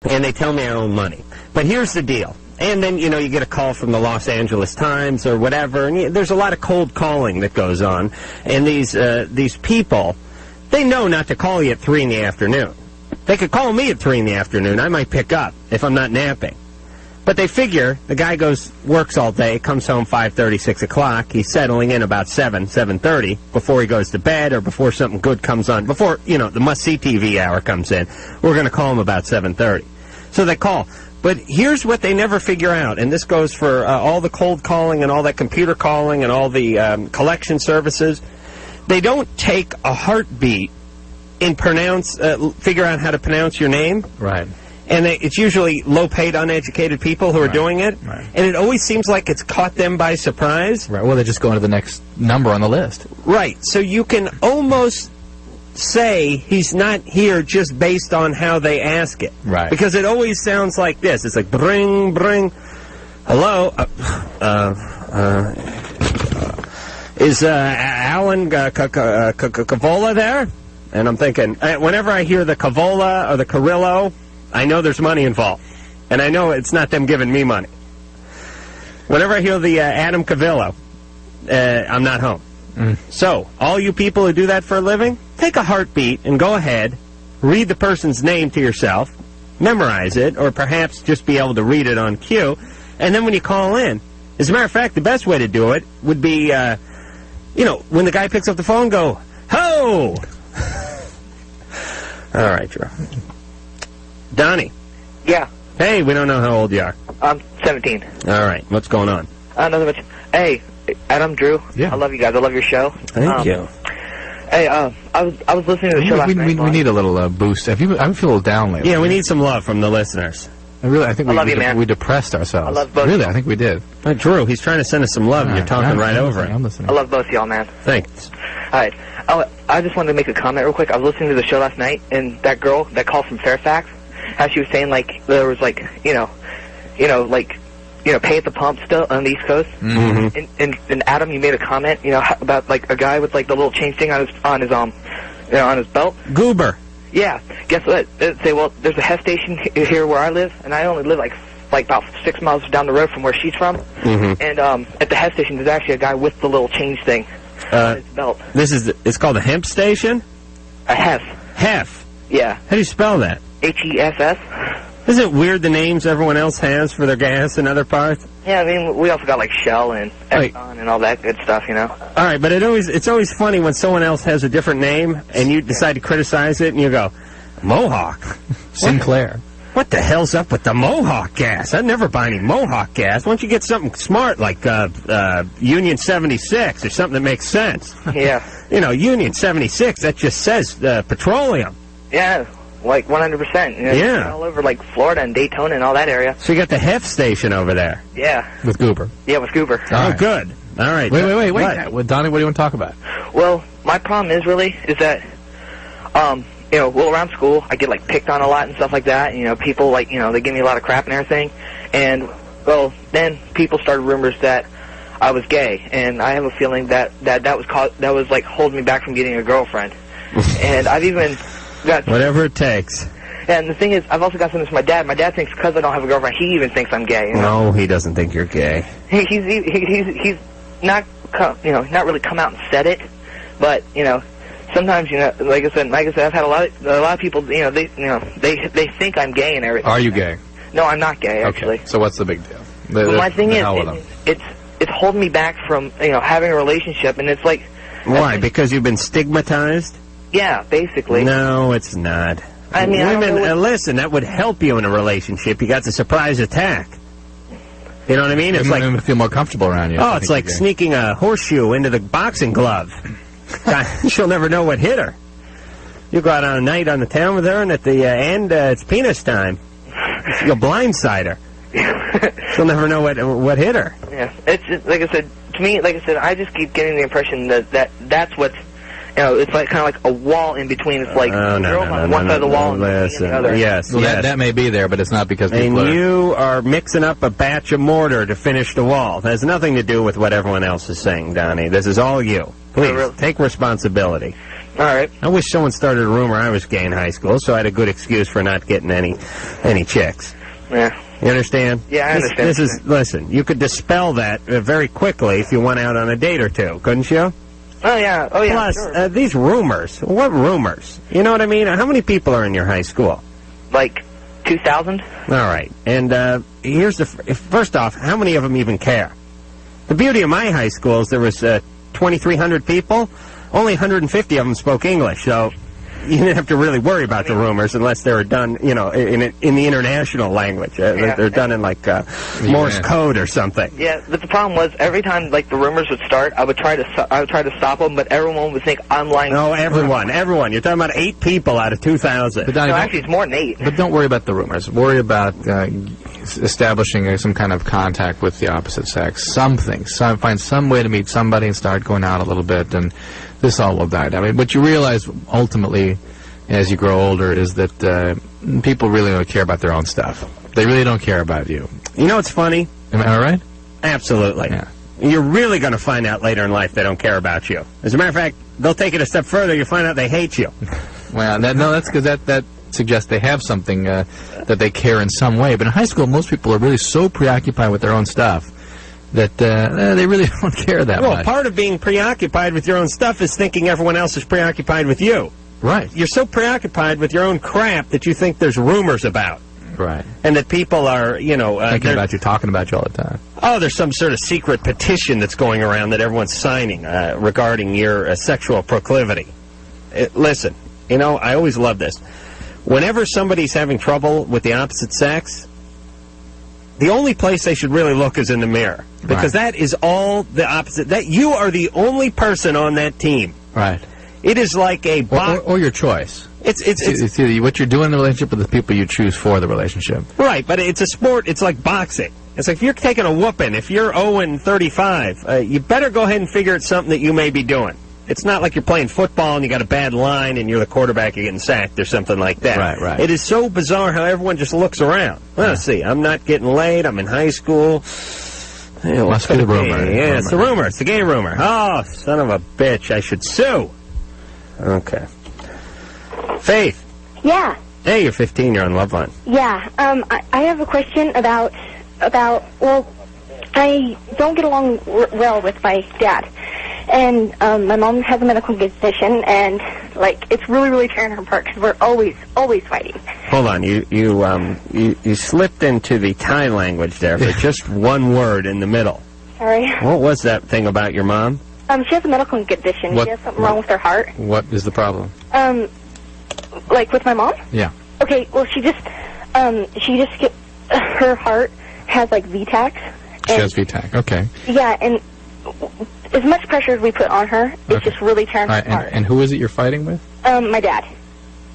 and they tell me I owe money. But here's the deal. And then, you know, you get a call from the Los Angeles Times or whatever, and there's a lot of cold calling that goes on. And these people, they know not to call you at 3 in the afternoon. They could call me at 3 in the afternoon. I might pick up if I'm not napping. But they figure the guy works all day, comes home 5:30, 6 o'clock. He's settling in about 7:30 before he goes to bed or before something good comes on. Before, you know, the must-see TV hour comes in. We're going to call him about 7:30. So they call. But here's what they never figure out, and this goes for all the cold calling and all that computer calling and all the collection services. They don't take a heartbeat and figure out how to pronounce your name. Right. And it's usually low-paid, uneducated people who are doing it. Right. And it always seems like it's caught them by surprise. Right. Well, they just go into the next number on the list. Right. So you can almost say he's not here just based on how they ask it. Right. Because it always sounds like this. It's like, bring, hello, is Alan Carolla there? And I'm thinking, whenever I hear the Carolla or the Carillo, I know there's money involved. And I know it's not them giving me money. Whenever I hear the Adam Cavillo, I'm not home. So, all you people who do that for a living, take a heartbeat and go ahead, read the person's name to yourself, memorize it, or perhaps just be able to read it on cue, and then when you call in, as a matter of fact, the best way to do it would be, you know, when the guy picks up the phone, go, ho! All right, Drew. Donnie. Yeah. Hey, we don't know how old you are. I'm 17. All right, what's going on? Nothing much. Hey, Adam, Drew. Yeah. I love you guys. I love your show. Thank you. Hey, I was listening to the show last night. We need a little boost. I feel a little down lately. Yeah, we need some love from the listeners. I think we depressed ourselves. I love both. Really, I think we did. Drew, he's trying to send us some love, and you're talking right over it. I'm listening. I love both of y'all, man. Thanks. All right. I just wanted to make a comment real quick. I was listening to the show last night, and that girl that called from Fairfax, how she was saying, like, there was, like, you know, pay at the pump still on the East Coast. Mm-hmm. And Adam, you made a comment, you know, about, like, a guy with, like, the little change thing on his belt. Goober. Yeah. Guess what? They'd say, well, there's a Hess station here where I live, and I only live, like about 6 miles down the road from where she's from. Mm-hmm. And at the Hess station, there's actually a guy with the little change thing on his belt. It's called a hemp station? A Hess. Hef. Yeah. How do you spell that? H-E-S-S. Isn't it weird the names everyone else has for their gas in other parts? Yeah, I mean, we also got, like, Shell and Exxon and all that good stuff, you know? All right, but it's always funny when someone else has a different name, and you decide to criticize it, and you go, Mohawk. Sinclair. What the hell's up with the Mohawk gas? I'd never buy any Mohawk gas. Why don't you get something smart like Union 76 or something that makes sense? Yeah. You know, Union 76, that just says petroleum. Yeah, like 100%. You know, Yeah. all over, like, Florida and Daytona and all that area. So you got the Hef station over there. Yeah. With Goober. Yeah, with Goober. Oh, good. All right. Wait. What? Donnie, what do you want to talk about? Well, my problem is that, you know, well, around school, I get, like, picked on a lot and stuff like that. And, you know, people, like, you know, they give me a lot of crap and everything. And, well, then people started rumors that I was gay. And I have a feeling that was, like, holding me back from getting a girlfriend. And I've even got... Whatever it takes. And the thing is, I've also got something from my dad. My dad thinks because I don't have a girlfriend, he even thinks I'm gay. You know? No, he doesn't think you're gay. He's not, you know, not really come out and said it. But, you know... Sometimes, you know, like I said, I've had a lot of people, you know, they think I'm gay and everything. Are you gay? No, I'm not gay, actually. Okay, so what's the big deal? Well, my thing is, it's holding me back from, you know, having a relationship, and it's like... Why? Because you've been stigmatized? Yeah, basically. No, it's not. I mean, women, listen, that would help you in a relationship. You got the surprise attack. You know what I mean? It's like women feel more comfortable around you. Oh, it's like sneaking a horseshoe into the boxing glove. She'll never know what hit her. You go out on a night on the town with her, and at the end, it's penis time. You'll blindside her. She'll never know what hit her. Yeah, it's just, like I said, to me, like I said, I just keep getting the impression that's what's, you know, it's like kind of like a wall in between. It's like girls on one side of the wall and the other. Yes, well, that may be there, but it's not because people And you are mixing up a batch of mortar to finish the wall. It has nothing to do with what everyone else is saying, Donnie. This is all you. Please, really? take responsibility. All right. I wish someone started a rumor I was gay in high school, so I had a good excuse for not getting any chicks. Yeah. You understand? Yeah, I understand. Listen, you could dispel that very quickly if you went out on a date or two, couldn't you? Oh, yeah. Oh, yeah. Plus, sure. these rumors. What rumors? You know what I mean? How many people are in your high school? Like 2,000? All right. And here's the... First off, how many of them even care? The beauty of my high school is there was 2,300 people. Only 150 of them spoke English, so you didn't have to really worry about the rumors unless they were done, you know, in the international language. They're done in, like, Morse code or something. Yeah, but the problem was every time, like, the rumors would start, I would try to stop them, but everyone would think I'm lying. No, everyone. You're talking about 8 people out of 2,000. But Donnie, no, actually, it's more than 8. But don't worry about the rumors. Worry about establishing some kind of contact with the opposite sex. Find some way to meet somebody and start going out a little bit, and this all will die down. I mean, what you realize ultimately as you grow older is that people really don't care about their own stuff. They really don't care about you. You know what's funny? Am I right? Absolutely. Yeah. You're really going to find out later in life they don't care about you. As a matter of fact, they'll take it a step further. You'll find out they hate you. Well, that's because that suggests they have something that they care in some way. But in high school, most people are really so preoccupied with their own stuff that they really don't care that much. Well, part of being preoccupied with your own stuff is thinking everyone else is preoccupied with you. Right. You're so preoccupied with your own crap that you think there's rumors about. Right. And that people are, you know... thinking about you, talking about you all the time. Oh, there's some sort of secret petition that's going around that everyone's signing regarding your sexual proclivity. Listen, you know, I always love this. Whenever somebody's having trouble with the opposite sex, the only place they should really look is in the mirror. Because that is all the opposite. That you are the only person on that team. Right. It is like a box. Or your choice. It's either what you're doing in the relationship or the people you choose for the relationship. Right, but it's a sport. It's like boxing. It's like if you're taking a whooping, if you're 0-35, you better go ahead and figure it's something that you may be doing. It's not like you're playing football and you got a bad line and you're the quarterback, you're getting sacked or something like that. Right, right. It is so bizarre how everyone just looks around. Well, let's see. I'm not getting laid. I'm in high school. Hey, must be the rumor. Yeah, it's the rumor. It's the gay rumor. Oh, son of a bitch. I should sue. Okay. Faith. Yeah. Hey, you're 15. You're on Loveline. Yeah. I have a question about, well, I don't get along well with my dad. And my mom has a medical condition, and, like, it's really, really tearing her apart because we're always fighting. Hold on. You slipped into the Thai language there for just one word in the middle. Sorry. What was that thing about your mom? She has a medical condition. She has something wrong with her heart. What is the problem? Like with my mom? Yeah. Okay, well, she just get, her heart has, like, VTAC. She has VTAC, okay. Yeah, and as much pressure as we put on her, it's just really tearing her apart. And who is it you're fighting with? My dad.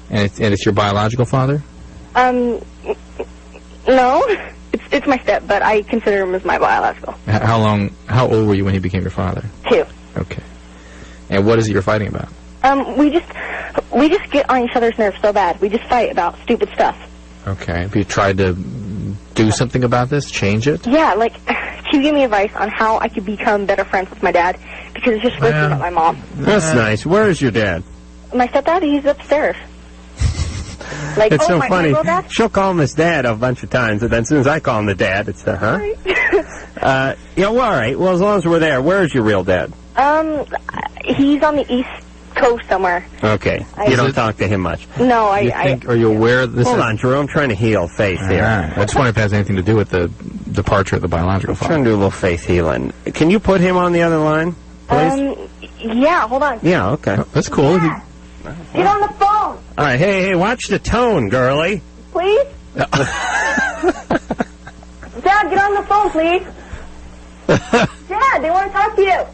And it's your biological father? No. It's my step, but I consider him as my biological. How old were you when he became your father? 2. Okay. And what is it you're fighting about? We just get on each other's nerves so bad. We just fight about stupid stuff. Okay. Have you tried to do something about this? Change it? Yeah, like, can you give me advice on how I could become better friends with my dad? Because it's just working at my mom. That's nice. Where is your dad? My stepdad, he's upstairs. Like, it's so my funny. real dad? She'll call him his dad a bunch of times, and then as soon as I call him the dad, it's huh? Right. Yeah, well, all right. Well, as long as we're there, where is your real dad? He's on the East Coast somewhere. Okay. You don't talk to him much. No, are you aware of this? Hold on, Drew. I'm trying to heal Faith here. I just wonder if it has anything to do with the departure of the biological father. I'm trying to do a little Faith healing. Can you put him on the other line, please? Yeah, hold on. Yeah, okay. Oh, that's cool. Yeah. Get on the phone! All right, hey, watch the tone, girlie. Please? Dad, get on the phone, please. Dad, they want to talk to you.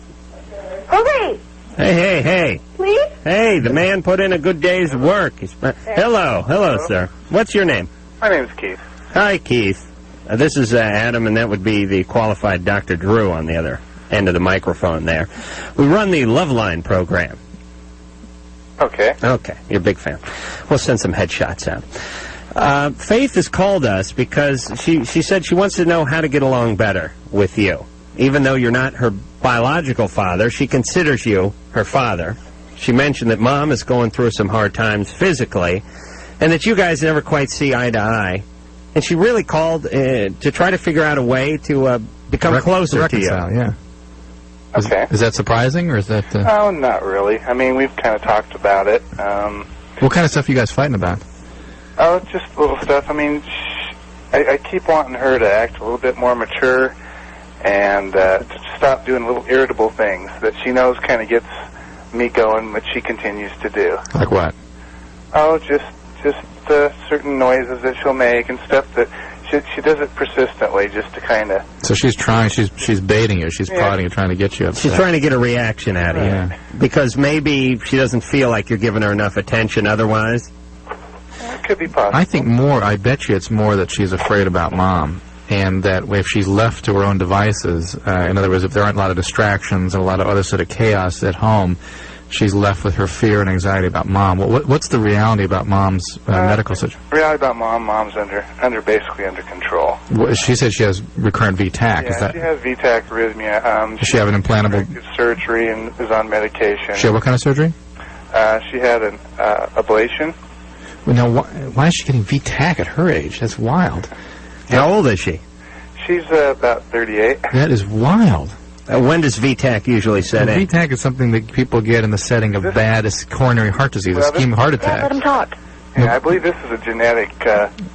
Hurry! Hey. Please? Hey, the man put in a good day's work. Hello, sir. What's your name? My name's Keith. Hi, Keith. This is Adam, and that would be the qualified Dr. Drew on the other end of the microphone there. We run the Loveline program. Okay. Okay, you're a big fan. We'll send some headshots out. Faith has called us because she said she wants to know how to get along better with you. Even though you're not her biological father, she considers you her father. She mentioned that Mom is going through some hard times physically, and that you guys never quite see eye to eye. And she really called to try to figure out a way to become closer to you. Yeah. Okay. Is that surprising, or is that... Oh, not really. I mean, we've kind of talked about it. What kind of stuff are you guys fighting about? Oh, just little stuff. I mean, I keep wanting her to act a little bit more mature and to stop doing little irritable things that she knows kind of gets me going, but she continues to do. Like what? Oh, just certain noises that she'll make and stuff that she does it persistently just to kind of... So she's trying, she's baiting you, she's prodding you, trying to get you upset. She's trying to get a reaction out of you. Because maybe she doesn't feel like you're giving her enough attention otherwise. It could be possible. I think more, I bet you it's more that she's afraid about Mom. And that if she's left to her own devices, in other words, if there aren't a lot of distractions and a lot of other sort of chaos at home, she's left with her fear and anxiety about Mom. What's the reality about Mom's medical situation? Reality about Mom's basically under control. She said she has recurrent VTAC. Yeah, she has VTAC arrhythmia. Does she have an implantable surgery and is on medication? She had what kind of surgery? She had an ablation. Well, now, why is she getting VTAC at her age? That's wild. How old is she? She's about 38. That is wild. When does VTAC usually set in? VTAC is something that people get in the setting of bad coronary heart disease, ischemic heart attack. Let him talk. Yeah, I believe this is a genetic...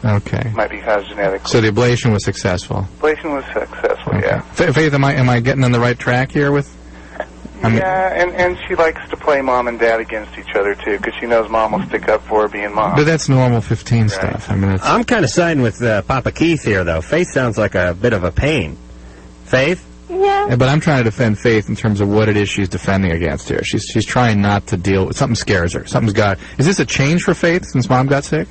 okay. Might be caused genetically. So the ablation was successful? Ablation was successful, okay. yeah. Faith, am I getting on the right track here with... and she likes to play Mom and Dad against each other, too, because she knows Mom will stick up for her being Mom. But that's normal 15 stuff. I mean, I'm kind of siding with Papa Keith here, though. Faith sounds like a bit of a pain. Faith? Yeah. But I'm trying to defend Faith in terms of what it is she's defending against here. She's trying not to deal with... Something scares her. Something's got... Is this a change for Faith since Mom got sick?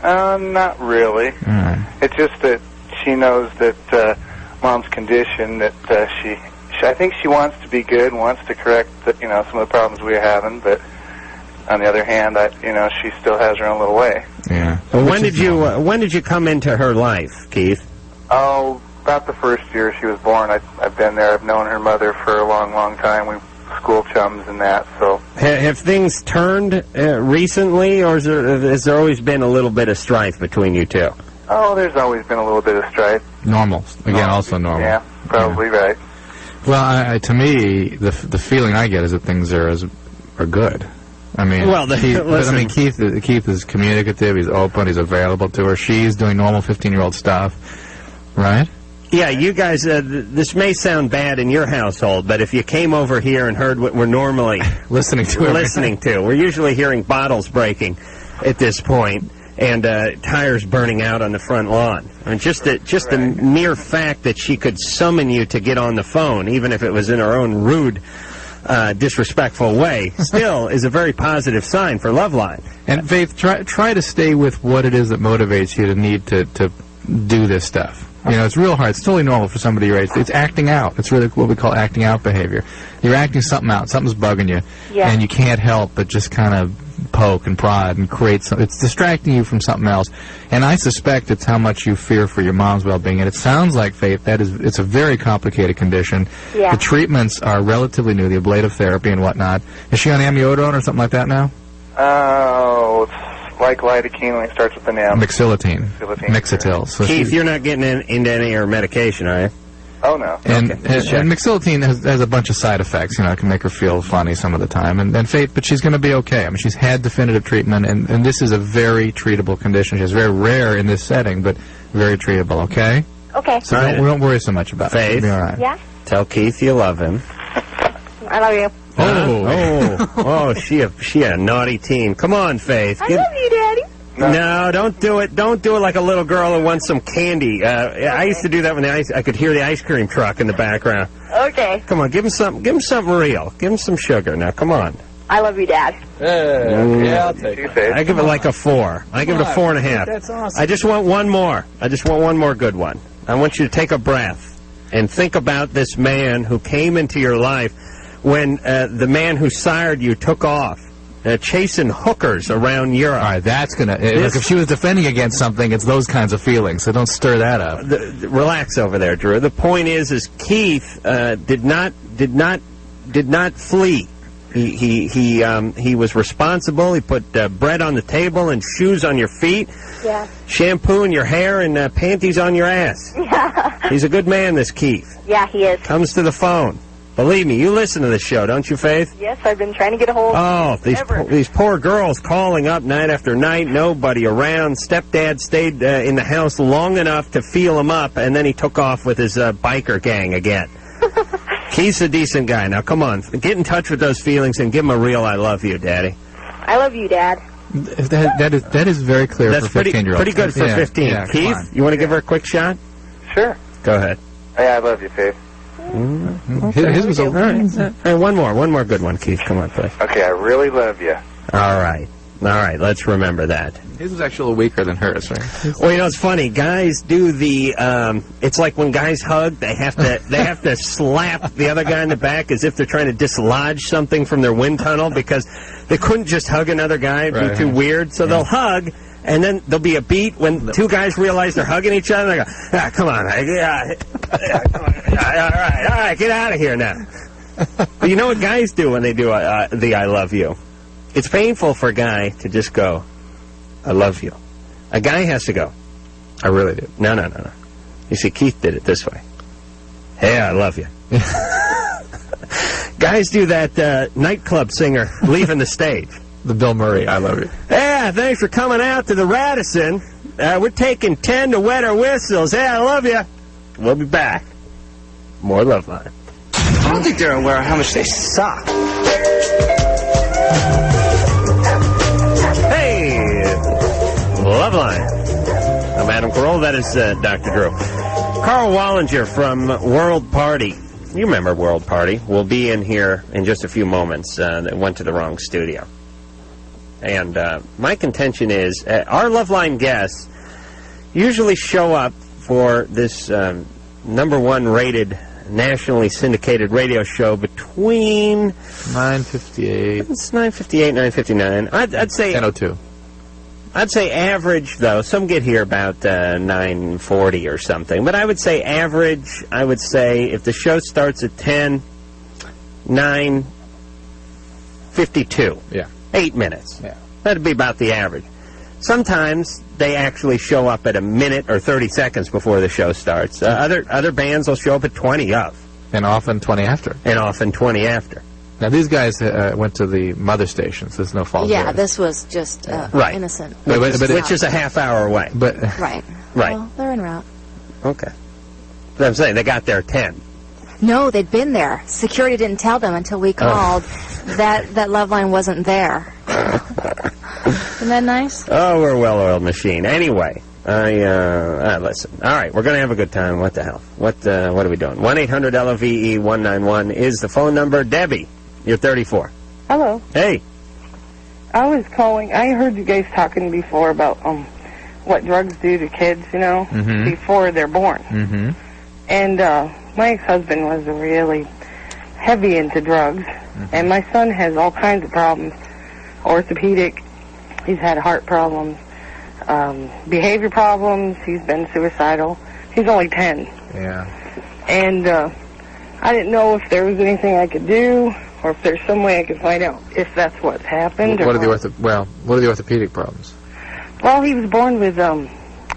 Not really. All right. It's just that she knows that Mom's condition, that I think she wants to be good and wants to correct some of the problems we're having, but on the other hand, she still has her own little way. Yeah. Well, when did you come into her life, Keith? Oh, about the first year she was born. I've been there. I've known her mother for a long, long time. We school chums and that. So have things turned recently, or has there always been a little bit of strife between you two? Oh, there's always been a little bit of strife. Normal. Again, also normal. Yeah, probably right. Well, to me, the feeling I get is that things are good. I mean, well, Keith is communicative. He's open. He's available to her. She's doing normal 15-year-old stuff, right? Yeah, you guys. This may sound bad in your household, but if you came over here and heard what we're normally listening to, we're usually hearing bottles breaking at this point. And tires burning out on the front lawn. I mean, just the mere fact that she could summon you to get on the phone, even if it was in her own rude, disrespectful way, still is a very positive sign for Loveline. And Faith, try to stay with what it is that motivates you to need to do this stuff. It's real hard. It's totally normal for somebody your age. It's acting out. It's really what we call acting out behavior. You're acting something out. Something's bugging you, and you can't help but just kind of poke and prod and create something. It's distracting you from something else. And I suspect it's how much you fear for your mom's well-being. And it sounds like, Faith, it's a very complicated condition. Yeah. The treatments are relatively new, the ablative therapy and whatnot. Is she on amiodarone or something like that now? Oh, it's like lidocaine when it starts with an M. Mixilotine. Mixatil. So Keith, you're not getting into any of her medication, are you? Oh, no. And Mixilotine has a bunch of side effects. It can make her feel funny some of the time. And Faith, but she's going to be okay. I mean, she's had definitive treatment, and this is a very treatable condition. She's very rare in this setting, but very treatable, okay? Okay. So don't worry so much about Faith. it. It'll be all right. Yeah? Tell Keith you love him. I love you. Oh. She a naughty teen. Come on, Faith. I love you, Daddy. No, don't do it. Don't do it like a little girl who wants some candy. I used to do that when I could hear the ice cream truck in the background. Okay. Come on, give him something real. Give him some sugar. Now, come on. I love you, Dad. Yeah, I'll take it. I give it like a 4. I give it a 4.5. That's awesome. I just want one more. I just want one more good one. I want you to take a breath and think about this man who came into your life when the man who sired you took off. Chasing hookers around Europe. All right, that's going to... Look, if she was defending against something, it's those kinds of feelings, so don't stir that up. Relax over there, Drew. The point is Keith did not flee. He was responsible. He put bread on the table and shoes on your feet. Yeah. Shampoo in your hair and panties on your ass. Yeah. He's a good man, this Keith. Yeah, he is. Comes to the phone. Believe me, you listen to this show, don't you, Faith? Yes, I've been trying to get a hold Oh, of these poor girls calling up night after night, nobody around. Stepdad stayed in the house long enough to feel him up, and then he took off with his biker gang again. Keith's a decent guy. Now, come on, get in touch with those feelings and give him a real I love you, Daddy. I love you, Dad. That is very clear That's for 15-year-olds. Pretty good for 15. Yeah, Keith, you want to give her a quick shot? Sure. Go ahead. Hey, I love you, Faith. His was All right, one more good one, Keith. Come on, please. Okay, I really love you. All right, let's remember that. His was actually a little weaker than hers, right? Well, you know, it's funny. Guys do the. It's like when guys hug, they have to slap the other guy in the back as if they're trying to dislodge something from their wind tunnel because they couldn't just hug another guy; it'd be too weird. So they'll hug. And then there'll be a beat when two guys realize they're hugging each other. They go, come on, come on. All right, get out of here now. But you know what guys do when they do the I love you? It's painful for a guy to just go, I love you. A guy has to go, I really did. No. You see, Keith did it this way. Hey, I love you. Guys do that nightclub singer leaving the stage. The Bill Murray, I love you. Yeah, thanks for coming out to the Radisson. We're taking 10 to wet our whistles. Hey, I love you. We'll be back. More Loveline. I don't think they're aware of how much they suck. Hey, Loveline. I'm Adam Carolla. That is Dr. Drew. Karl Wallinger from World Party. You remember World Party. We'll be in here in just a few moments. That went to the wrong studio. And my contention is our Loveline guests usually show up for this #1 rated, nationally syndicated radio show between 9:58. It's 9:58, 9:59. I'd say 10:02. I'd say average, though. Some get here about 9:40 or something. But I would say average. I would say if the show starts at 10, 9:52. Yeah. 8 minutes. Yeah. That'd be about the average. Sometimes they actually show up at a minute or 30 seconds before the show starts. Other bands will show up at 20 of. And often 20 after. And often 20 after. Now, these guys went to the mother stations. There's no fault Yeah, there. this was just right. innocent. Which is a half hour away. But Right. Right. Well, they're en route. Okay. But I'm saying they got there at 10. No, they'd been there. Security didn't tell them until we called that Loveline wasn't there. Isn't that nice? Oh, we're a well-oiled machine. Anyway, listen. All right, we're going to have a good time. What the hell? What are we doing? 1-800-LOVE-191 is the phone number. Debbie, you're 34. Hello. Hey. I was calling. I heard you guys talking before about what drugs do to kids, you know, before they're born. Mm-hmm. And my ex-husband was really heavy into drugs, and my son has all kinds of problems. Orthopedic, he's had heart problems, behavior problems, he's been suicidal. He's only 10. Yeah. And I didn't know if there was anything I could do, or if there's some way I could find out if that's what's happened. What are the orthopedic problems? Well, he was born with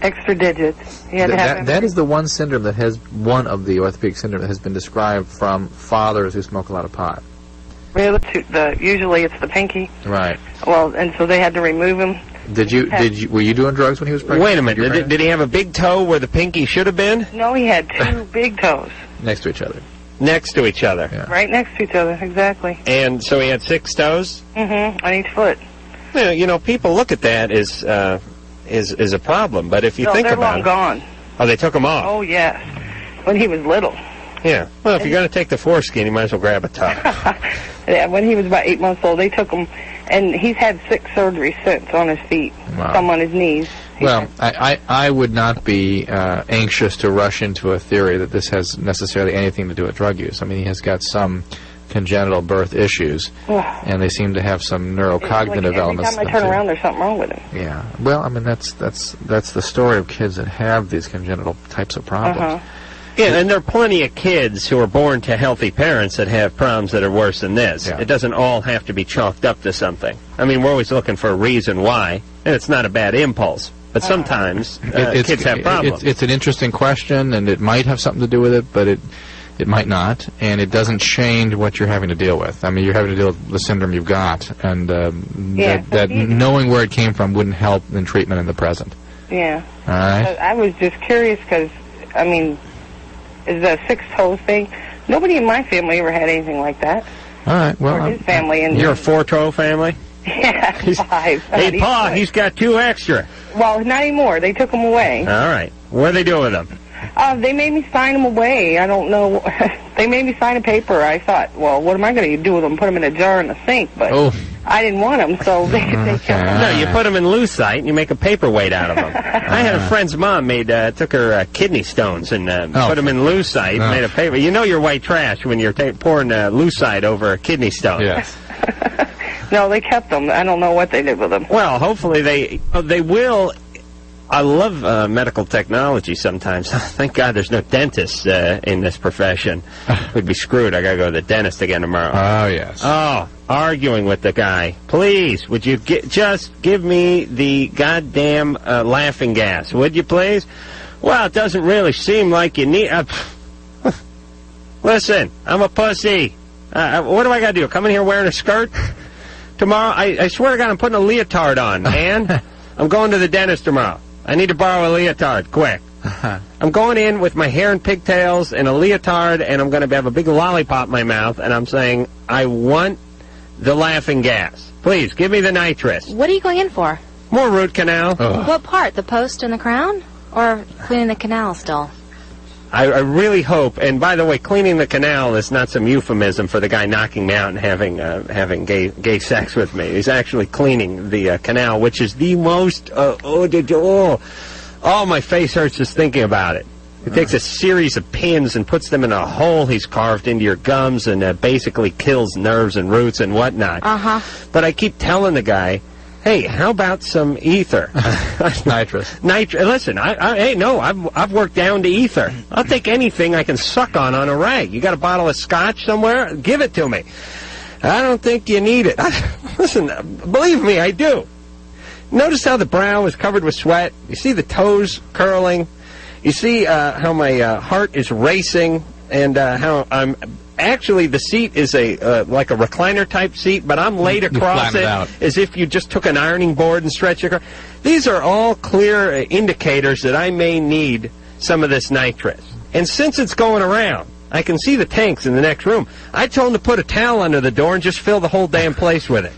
extra digits. He had to have that is the one syndrome that has one of the orthopedic syndrome that has been described from fathers who smoke a lot of pot. Usually it's the pinky. Right. Well, and so they had to remove him. Were you doing drugs when he was pregnant? Wait a minute. Did he have a big toe where the pinky should have been? No, he had two big toes. Next to each other. Next to each other. Yeah. Right next to each other, exactly. And so he had 6 toes? On each foot. Yeah, you know, people look at that as a problem, but if you think about it... they're long gone. Oh, they took them off? Oh, yes. When he was little. Yeah. Well, if you're going to take the foreskin, you might as well grab a toe. Yeah, when he was about 8 months old, they took him, and he's had 6 surgeries since on his feet, some on his knees. Well, I would not be anxious to rush into a theory that this has necessarily anything to do with drug use. I mean, he has got some congenital birth issues, and they seem to have some neurocognitive elements. Every time I turn around, there's something wrong with him. Yeah. Well, I mean, that's the story of kids that have these congenital types of problems. Yeah, and there are plenty of kids who are born to healthy parents that have problems that are worse than this. Yeah. It doesn't all have to be chalked up to something. I mean, we're always looking for a reason why, and it's not a bad impulse. But sometimes kids have problems. It's an interesting question, and it might have something to do with it, but it might not, and it doesn't change what you're having to deal with. I mean, you're having to deal with the syndrome you've got, and that knowing where it came from wouldn't help in treatment in the present. Yeah. All right. I was just curious because, I mean, is a 6-toe thing? Nobody in my family ever had anything like that. All right. Well, or his family. And you're a 4-toe family? Yeah, 5. Hey, Pa, he's got 2 extra. Well, not anymore. They took them away. All right. What do they do with them? They made me sign them away. I don't know. They made me sign a paper. I thought, well, what am I going to do with them? Put them in a jar in the sink. But I didn't want them, so they kept them. No, you put them in lucite and you make a paperweight out of them. I had a friend's mom took her kidney stones and put them in lucite, made a paper. You know you're white trash when you're pouring lucite over a kidney stone. Yes. No, they kept them. I don't know what they did with them. Well, hopefully they will. I love medical technology sometimes. Thank God there's no dentists in this profession. We'd be screwed. I got to go to the dentist again tomorrow. Oh, yes. Oh, arguing with the guy. Please, would you just give me the goddamn laughing gas? Would you please? Well, it doesn't really seem like you need... Listen, I'm a pussy. What do I got to do? Come in here wearing a skirt? Tomorrow, I swear to God, I'm putting a leotard on, and I'm going to the dentist tomorrow. I need to borrow a leotard, quick. I'm going in with my hair and pigtails and a leotard, and I'm going to have a big lollipop in my mouth, and I'm saying, I want the laughing gas. Please, give me the nitrous. What are you going in for? More root canal. What part? The post and the crown? Or cleaning the canal still? I really hope, and by the way, cleaning the canal is not some euphemism for the guy knocking me out and having gay sex with me. He's actually cleaning the canal, which is the most, my face hurts just thinking about it. He takes a series of pins and puts them in a hole he's carved into your gums and basically kills nerves and roots and whatnot. But I keep telling the guy, hey, how about some ether? Nitrous. Listen, I've worked down to ether. I'll take anything I can suck on a rag. You got a bottle of scotch somewhere? Give it to me. I don't think you need it. Listen, believe me, I do. Notice how the brow is covered with sweat? You see the toes curling? You see how my heart is racing and how I'm... Actually, the seat is like a recliner-type seat, but I'm laid across it as if you just took an ironing board and stretched it across. These are all clear indicators that I may need some of this nitrous. And since it's going around, I can see the tanks in the next room. I told him to put a towel under the door and just fill the whole damn place with it.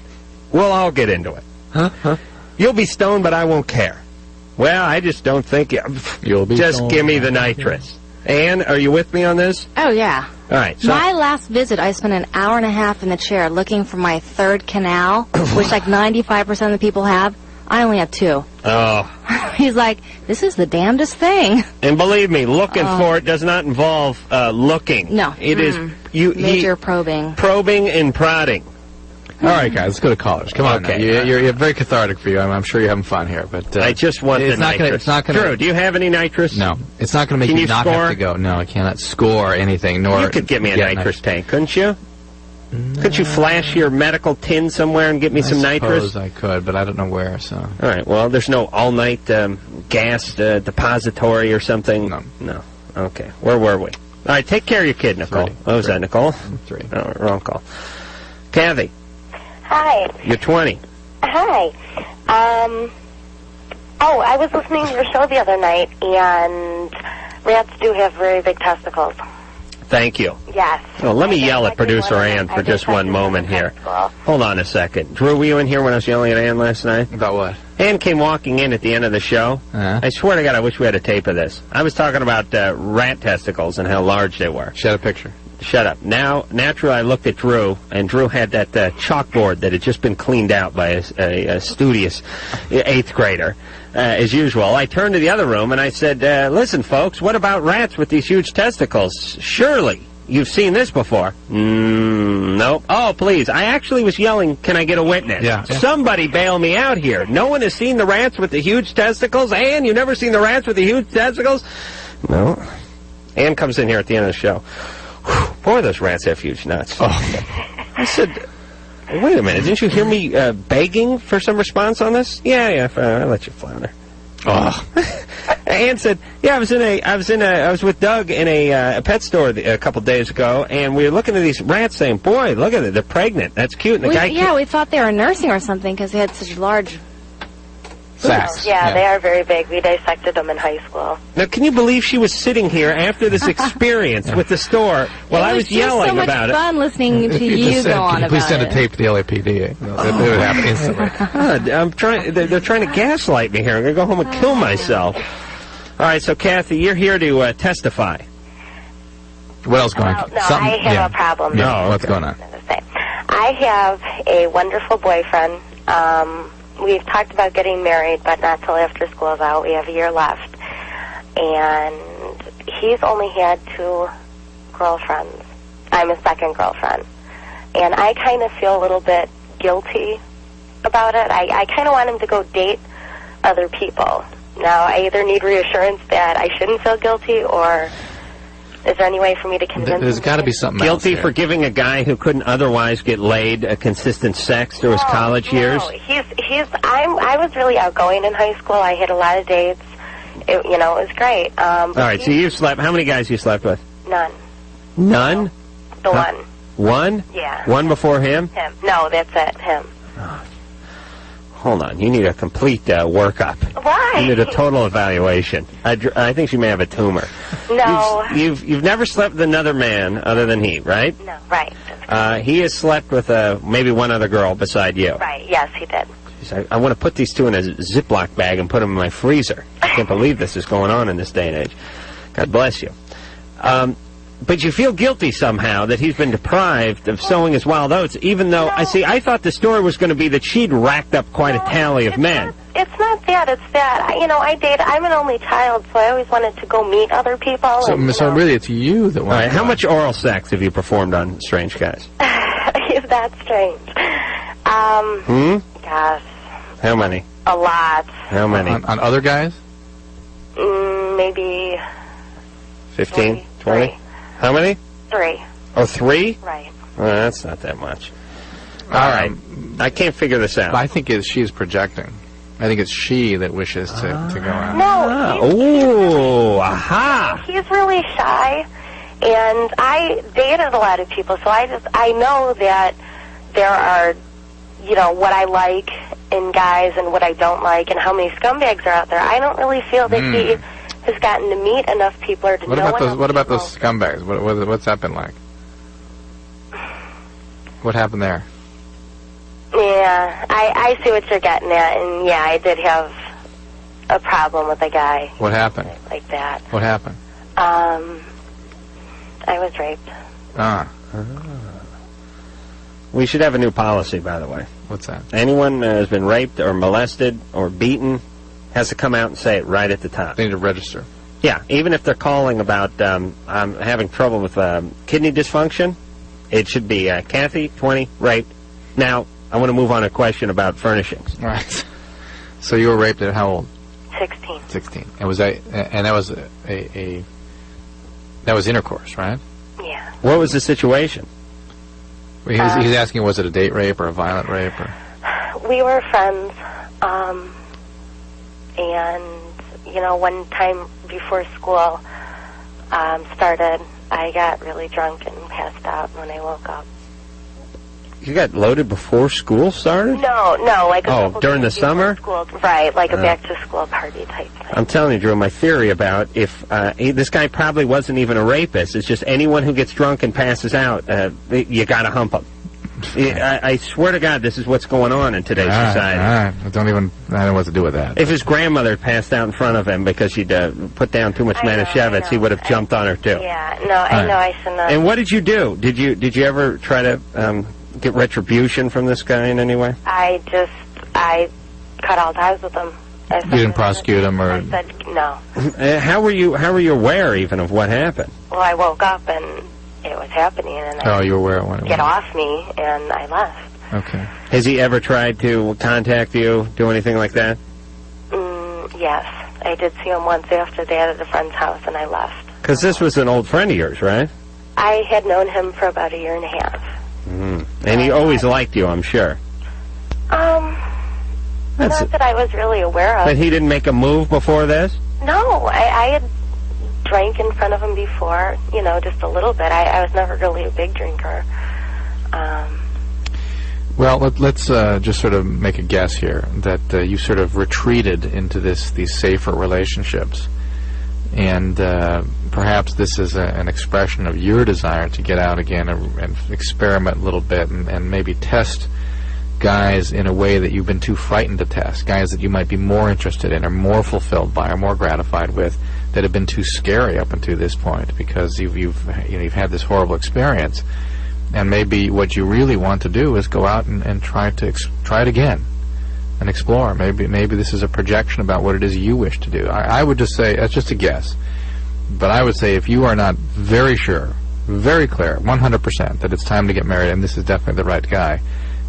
We'll all get into it. You'll be stoned, but I won't care. Well, I just don't think you'll be just stoned. Give me the nitrous. Ann, are you with me on this? Oh, yeah. All right. So my last visit, I spent an hour and a half in the chair looking for my 3rd canal, which like 95% of the people have. I only have 2. Oh. He's like, this is the damnedest thing. And believe me, looking for it does not involve looking. No. It is major probing. Probing and prodding. All right, guys, let's go to callers. Come on. Okay. You're very cathartic for you. I'm sure you're having fun here, but I just want the nitrous. It's not gonna. Drew, do you have any nitrous? No, it's not going to make you not have to go. No, I cannot score anything. Nor you could get me a nitrous tank, couldn't you? Could you flash your medical tin somewhere and get me some nitrous? I could, but I don't know where. So. All right. Well, there's no all-night gas depository or something. No. Okay. Where were we? All right. Take care of your kid, Nicole. What was that, Nicole? 3. Oh, wrong call. Kathy. Hi. You're 20. Hi. I was listening to your show the other night, and rats do have very big testicles. Thank you. Yes. Well, let me yell at producer Ann for just one moment here. Hold on a second. Drew, were you in here when I was yelling at Ann last night? About what? Ann came walking in at the end of the show. I swear to God, I wish we had a tape of this. I was talking about rat testicles and how large they were. She had a picture. Shut up. Now, naturally, I looked at Drew, and Drew had that chalkboard that had just been cleaned out by a studious 8th grader, as usual. I turned to the other room, and I said, listen, folks, what about rats with these huge testicles? Surely you've seen this before. Nope. Oh, please. I actually was yelling, can I get a witness? Yeah. Somebody bail me out here. No one has seen the rats with the huge testicles? Ann, you've never seen the rats with the huge testicles? No. Ann comes in here at the end of the show. Whew, boy, those rats have huge nuts. Oh. I said, wait a minute, didn't you hear me begging for some response on this? Yeah, I'll let you flounder. Oh. Ann said, "Yeah, I was with Doug in a pet store a couple days ago, and we were looking at these rats, saying, boy, look at it, they're pregnant. That's cute." And we thought they were nursing or something because they had such large sacks. Yeah, they are very big. We dissected them in high school. Now, can you believe she was sitting here after this experience with the store while I was yelling about it? It was so much fun listening to you go on about it. Please send a tape to the LAPD. It would happen instantly. God, they're trying to gaslight me here. I'm going to go home and kill myself. All right, so Kathy, you're here to testify. What else going on? No, I have a problem. No, what's going on? I have a wonderful boyfriend. We've talked about getting married, but not till after school's out. We have a year left. And he's only had 2 girlfriends. I'm his second girlfriend. And I kind of feel a little bit guilty about it. I kind of want him to go date other people. Now, I either need reassurance that I shouldn't feel guilty, or is there any way for me to convince him? There's got to be something else Guilty for giving a guy who couldn't otherwise get laid a consistent sex through his college years? I was really outgoing in high school. I had a lot of dates. It was great. All right, so you slept, how many guys you slept with? None. None? The one. One? Yeah. One before him? Him. No, that's it. Him. Hold on, you need a complete workup. Why? You need a total evaluation. I think she may have a tumor. No. You've never slept with another man other than he, right? No, right. He has slept with maybe one other girl beside you. Right, yes, he did. Jeez, I want to put these 2 in a Ziploc bag and put them in my freezer. I can't believe this is going on in this day and age. God bless you. But you feel guilty somehow that he's been deprived of sowing his wild oats, even though, I thought the story was going to be that she'd racked up quite a tally of men. It's not that. It's that, I'm an only child, so I always wanted to go meet other people. So really, it's you that wants. All right, how much oral sex have you performed on strange guys? That's strange. Gosh. How many? A lot. How many? On other guys? Maybe 15? 20? How many? 3. Oh, 3? Right. Well, that's not that much. All right. I can't figure this out. I think she's projecting. I think it's she that wishes to go out. No. Ooh, aha. He's really shy, and I dated a lot of people, so I know that there are, what I like in guys and what I don't like, and how many scumbags are out there. I don't really feel that he has gotten to meet enough people or to know enough people. What about those scumbags? What's that been like? What happened there? Yeah, I see what you're getting at, and yeah, I did have a problem with a guy. What happened? Like that. What happened? I was raped. We should have a new policy, by the way. What's that? Anyone has been raped or molested or beaten has to come out and say it right at the top. They need to register. Yeah, even if they're calling about I'm having trouble with kidney dysfunction, it should be Kathy, 20, raped. Now, I want to move on to a question about furnishings. All right. So you were raped at how old? 16. 16. And that was that was intercourse, right? Yeah. What was the situation? He's asking, was it a date rape or a violent rape? Or? We were friends, and, one time before school started, I got really drunk and passed out when I woke up. You got loaded before school started? No, like a couple during the days summer? before school, right, like a back-to-school party type thing. I'm telling you, Drew, my theory about if this guy probably wasn't even a rapist. It's just anyone who gets drunk and passes out, you got to hump him. I swear to God, this is what's going on in today's society. I don't know what to do with that. If his grandmother passed out in front of him because she'd put down too much Manischewitz, he would have jumped on her too. Yeah, no, I know I shouldn't have. And what did you do? Did you ever try to get retribution from this guy in any way? I cut all ties with him. You didn't prosecute him, or? I said no. How were you aware even of what happened? Well, I woke up and it was happening, and you were aware when it get off me, and I left. Okay. Has he ever tried to contact you, do anything like that? Yes, I did see him once after that at a friend's house, and I left. Because this was an old friend of yours, right? I had known him for about 1.5 years. And he always liked you, I'm sure. Not that I was really aware of. But he didn't make a move before this? No, I had drank in front of him before, you know, just a little bit. I was never really a big drinker. Well, let's just sort of make a guess here that you sort of retreated into these safer relationships, and perhaps this is an expression of your desire to get out again and experiment a little bit and maybe test guys in a way that you've been too frightened to test, guys that you might be more interested in or more fulfilled by or more gratified with, that have been too scary up until this point because you've had this horrible experience. And maybe what you really want to do is go out and try it again and explore. Maybe this is a projection about what it is you wish to do. I would just say, that's just a guess, but I would say if you are not very sure, very clear, 100% that it's time to get married and this is definitely the right guy,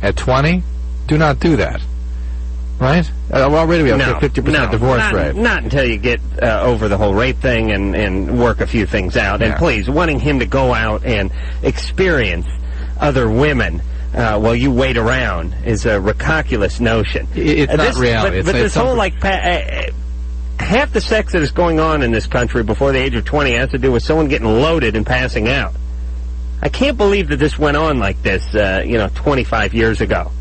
at 20, do not do that. Right? Already we have a 50% divorce rate. Not until you get over the whole rape thing and work a few things out. And please, wanting him to go out and experience other women while you wait around is a ridiculous notion. It's not reality. But this whole, like, half the sex that is going on in this country before the age of 20 has to do with someone getting loaded and passing out. I can't believe that this went on like this, 25 years ago.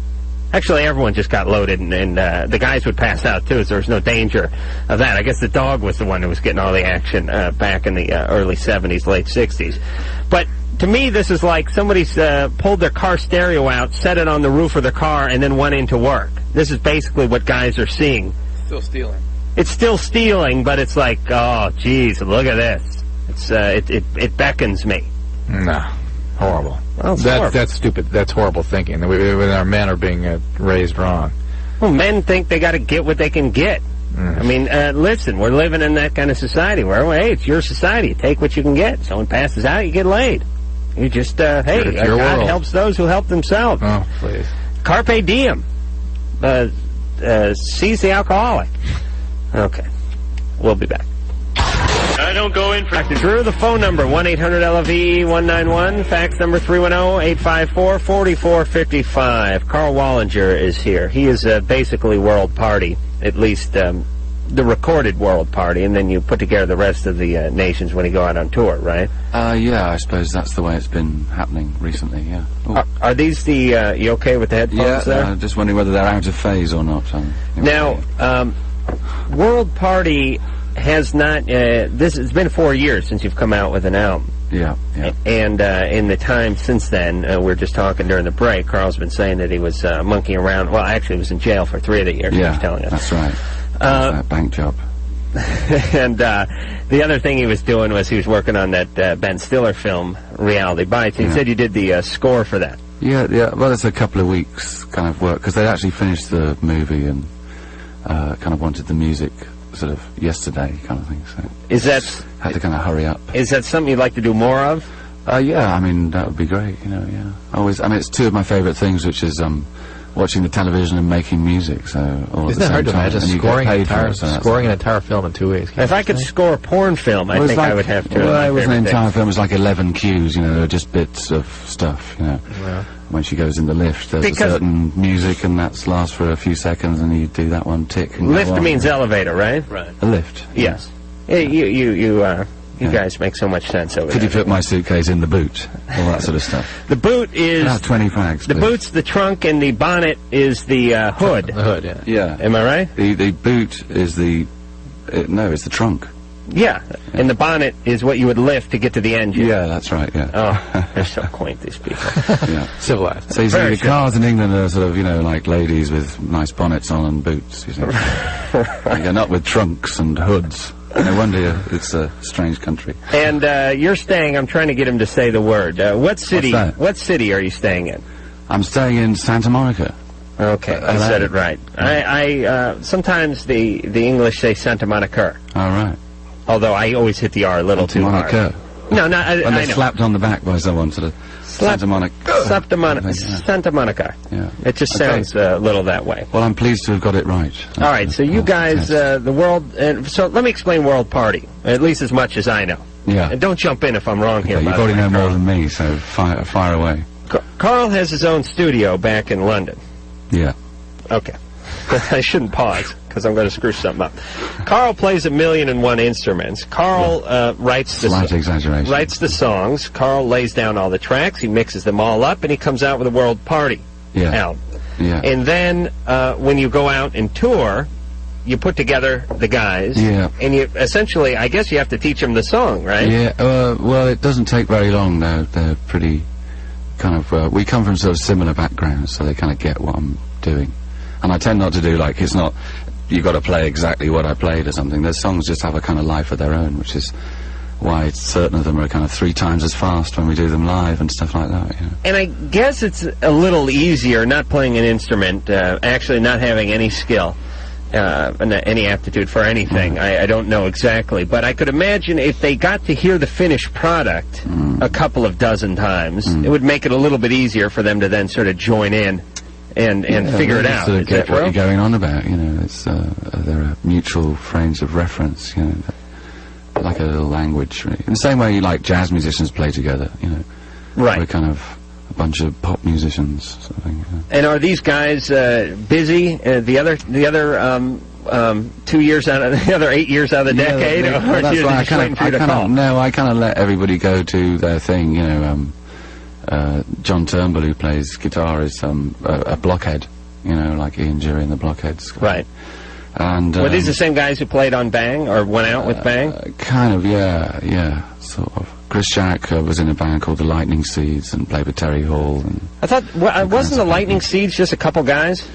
Actually, everyone just got loaded, and the guys would pass out, too, so there was no danger of that. I guess the dog was the one who was getting all the action back in the early 70s, late 60s. But to me, this is like somebody's pulled their car stereo out, set it on the roof of their car, and then went into work. This is basically what guys are seeing. Still stealing. It's still stealing, but it's like, oh, geez, look at this. It beckons me. No. Horrible. Well, that's stupid. That's horrible thinking. Our men are being raised wrong. Well, men think they got to get what they can get. I mean, listen, we're living in that kind of society where, hey, it's your society. You take what you can get. Someone passes out, you get laid. You just, hey, God helps those who help themselves. Oh, please. Carpe diem. Seize the alcoholic. Okay. We'll be back. I don't go in for... Dr. Drew, the phone number, 1-800-LOVE-191. Fax number 310-854-4455. Karl Wallinger is here. He is basically World Party, at least the recorded World Party, and then you put together the rest of the nations when you go out on tour, right? Yeah, I suppose that's the way it's been happening recently, yeah. Are these the... you okay with the headphones there? Yeah, just wondering whether they're out of phase or not. Now, World Party... has not, it's been 4 years since you've come out with an album. Yeah. And in the time since then, we were just talking during the break, Carl's been saying that he was monkeying around. Well, actually, he was in jail for 3 of the years, he was telling us. That's right. That bank job. And the other thing he was doing was he was working on that Ben Stiller film, Reality Bites. He said you did the score for that. Yeah, well, it's a couple of weeks kind of work, because they actually finished the movie and kind of wanted the music sort of yesterday kind of thing, so is that had to kind of hurry up. Is that something you'd like to do more of? Yeah, I mean that would be great, yeah. Always, I mean it's two of my favorite things, which is watching the television and making music, so all Isn't at the that hard same to time. imagine scoring an entire film in 2 weeks? If I could score a porn film, I think I would have to. Well, it wasn't an entire film, it was like 11 cues, there were just bits of stuff, Yeah. When she goes in the lift, there's a certain music, and that lasts for a few seconds, and you do that one tick. And lift means elevator, right? Right. A lift. Yes. Yeah, you guys make so much sense over there. Could you put my suitcase in the boot? All that sort of stuff. The boot is... 20 fags, the boot's the trunk, and the bonnet is the hood. The hood, yeah. Yeah. Am I right? The boot is the... no, it's the trunk. Yeah, and the bonnet is what you would lift to get to the engine. Yeah, that's right, yeah. Oh, they're so quaint, these people. Yeah. Civilized. So you see, the cars in England are sort of, like ladies with nice bonnets on and boots, you see. You're not with trunks and hoods. No wonder it's a strange country. And you're staying, I'm trying to get him to say the word. What city are you staying in? I'm staying in Santa Monica. Okay, I said it right. I sometimes the English say Santa Monica. All right. Although I always hit the R a little too hard. No, no, when I they're know. slapped on the back by someone, sort of Santa Monica. Santa Monica. Yeah. It just sounds a little that way. Well, I'm pleased to have got it right. All right, so you guys, the world, so let me explain World Party, at least as much as I know. Yeah. And don't jump in if I'm wrong here. You probably know more than me, so fire away. Carl has his own studio back in London. Yeah. Okay. I shouldn't pause, because I'm going to screw something up. Carl plays 1,000,001 instruments. Carl writes the songs. Carl lays down all the tracks. He mixes them all up, and he comes out with a World Party album. Yeah. And then when you go out and tour, you put together the guys. Yeah. And you essentially, I guess you have to teach them the song, right? Yeah. Well, it doesn't take very long. They're pretty kind of. We come from sort of similar backgrounds, so they kind of get what I'm doing. And I tend not to do, like, it's not, you've got to play exactly what I played or something. Their songs just have a kind of life of their own, which is why certain of them are kind of 3 times as fast when we do them live and stuff like that, you know. And I guess it's a little easier not playing an instrument, actually not having any skill, any aptitude for anything. I don't know exactly, but I could imagine if they got to hear the finished product a couple of dozen times, it would make it a little bit easier for them to then sort of join in and figure it out. Sort of get what you're going on about, you know. It's there are mutual frames of reference, you know, like a little language, really. In the same way, like jazz musicians play together, you know. Right. We're kind of a bunch of pop musicians, sort of thing. You know. And are these guys busy? The other 2 years out of the other 8 years out of the decade, or that's why I kind of let everybody go to their thing, you know. John Turnbull, who plays guitar, is a blockhead, you know, like Ian Dury and the Blockheads. Right. And were these the same guys who played on Bang, or went out with Bang? Kind of, yeah, sort of. Chris Jack was in a band called the Lightning Seeds and played with Terry Hall. And I thought, wasn't the Lightning Seeds just a couple guys?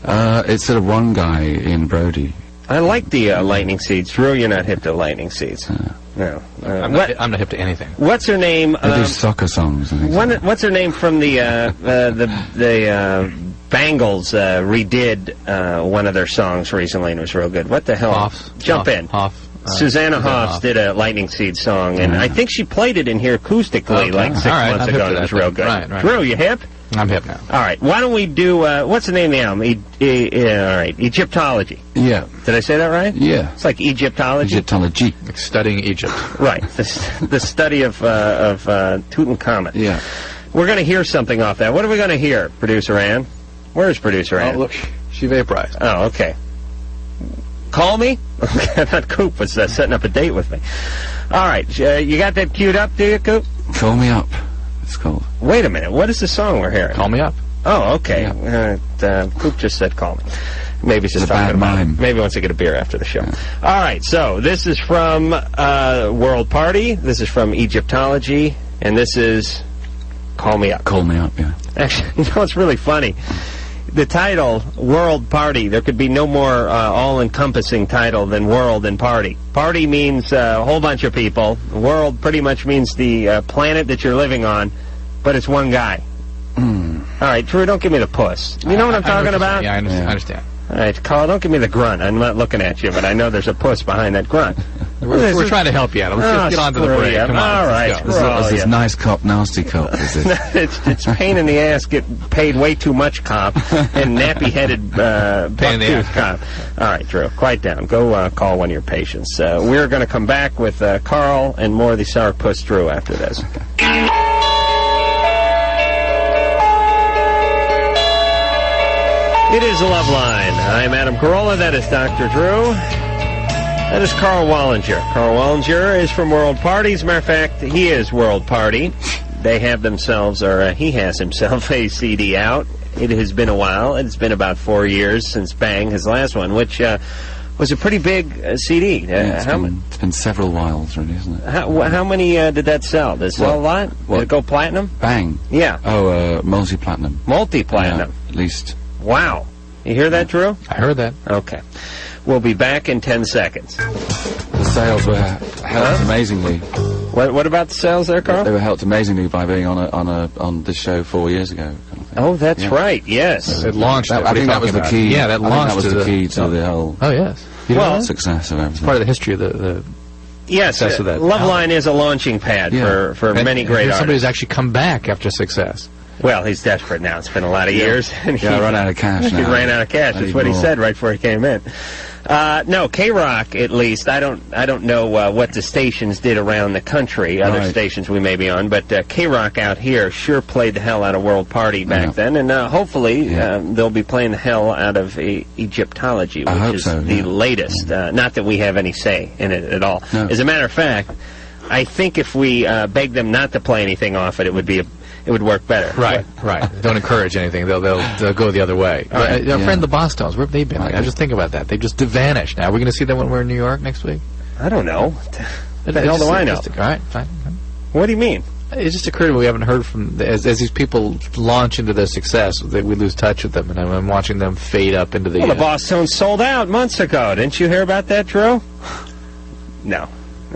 It's sort of one guy, Ian Brody. I like the Lightning Seeds. Drew, you're not hip to Lightning Seeds. No. I'm not hip to anything. What's her name? They do soccer songs. I think what's her name from the Bangles redid one of their songs recently and it was real good. What the hell? Hoff. Susanna Hoffs did a Lightning Seed song, and I think she played it in here acoustically like 6 months ago, and it was real good. Right. Drew, you hip? I'm hip now. All right, why don't we do, what's the name of the album? All right, Egyptology. Yeah. Did I say that right? Yeah. It's like Egyptology? Egyptology. Like studying Egypt. Right, the study of Tutankhamun. Yeah. We're going to hear something off that. What are we going to hear, Producer Ann? Where's Producer Ann? Oh, look, she vaporized. Oh, okay. Call me? I thought Coop was setting up a date with me. All right, you got that queued up, do you, Coop? Call Me Up, it's called. Wait a minute, what is the song we're hearing? Call Me Up. Oh, okay. Yeah. Coop just said call me. Maybe he's just talking about it. Maybe he wants to get a beer after the show. Yeah. All right, so this is from World Party, this is from Egyptology, and this is Call Me Up. Call Me Up, yeah. Actually, you know what's really funny? The title, World Party, there could be no more all-encompassing title than World and Party. Party means a whole bunch of people. World pretty much means the planet that you're living on, but it's one guy. All right, Drew, don't give me the puss. You know what I'm talking about? Yeah, I understand. All right, Carl, don't give me the grunt. I'm not looking at you, but I know there's a puss behind that grunt. We're trying to help you out. Let's just get on to the break. Come on, all right. This is nice cop, nasty cop. It's pain in the ass, get paid way too much cop, and nappy-headed buck-tooth cop. All right, Drew, quiet down. Go call one of your patients. We're going to come back with Carl and more of the Sourpuss Drew after this. It is Loveline. I'm Adam Carolla. That is Dr. Drew. That is Karl Wallinger. Karl Wallinger is from World Party. As a matter of fact, he is World Party. They have themselves, or he has himself, a CD out. It has been a while. It's been about 4 years since Bang, his last one, which was a pretty big CD. It's been several whiles, really, isn't it? How many did that sell? Did it sell a lot? Did it go platinum? Bang. Yeah. Oh, multi-platinum. Multi-platinum. Yeah, at least. Wow. You hear that, Drew? I heard that. Okay. We'll be back in 10 seconds. The sales were helped amazingly. What about the sales there, Carl? They were helped amazingly by being on this show 4 years ago. Kind of oh, that's right. Yes. It launched. I think that was the key. Yeah, that launched. That was the key to the whole. Oh yes. Success of everything. It's part of the history of the Yes, success of that. Loveline is a launching pad for many great artists. Somebody who's actually come back after success. Well, he's desperate now. It's been a lot of years. And he run out of cash now. He ran out of cash. That's what he said right before he came in. No, K-Rock, at least, I don't know what the stations did around the country, other stations we may be on, but K-Rock out here sure played the hell out of World Party back then, and hopefully they'll be playing the hell out of Egyptology, which is the latest. Not that we have any say in it at all. No. As a matter of fact, I think if we begged them not to play anything off it, it would work better. Right. Don't encourage anything. They'll go the other way. Our friend the Bosstones, where have they been? I just think about that. They just vanished. Now, are we going to see them when we're in New York next week? I don't know. What the hell do I know? All right, fine. What do you mean? It just occurred to me we haven't heard from... As these people launch into their success, we lose touch with them, and I'm watching them fade up into the... Well, the Bosstones sold out months ago. Didn't you hear about that, Drew? No.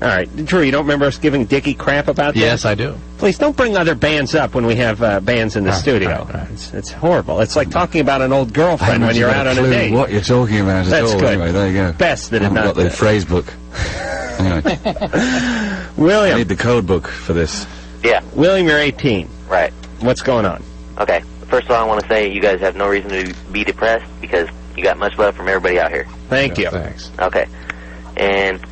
All right. Drew, you don't remember us giving Dickie crap about that? Yes, I do. Please don't bring other bands up when we have bands in the studio. Right. It's horrible. It's like talking about an old girlfriend when you're out on a date. What you're talking about at That's all. good. Anyway, there you go. Best that I haven't got the phrase book. Anyway. William. I need the code book for this. Yeah. William, you're 18. Right. What's going on? Okay. First of all, I want to say you guys have no reason to be depressed because you got much love from everybody out here. Thank you. Thanks. Okay. And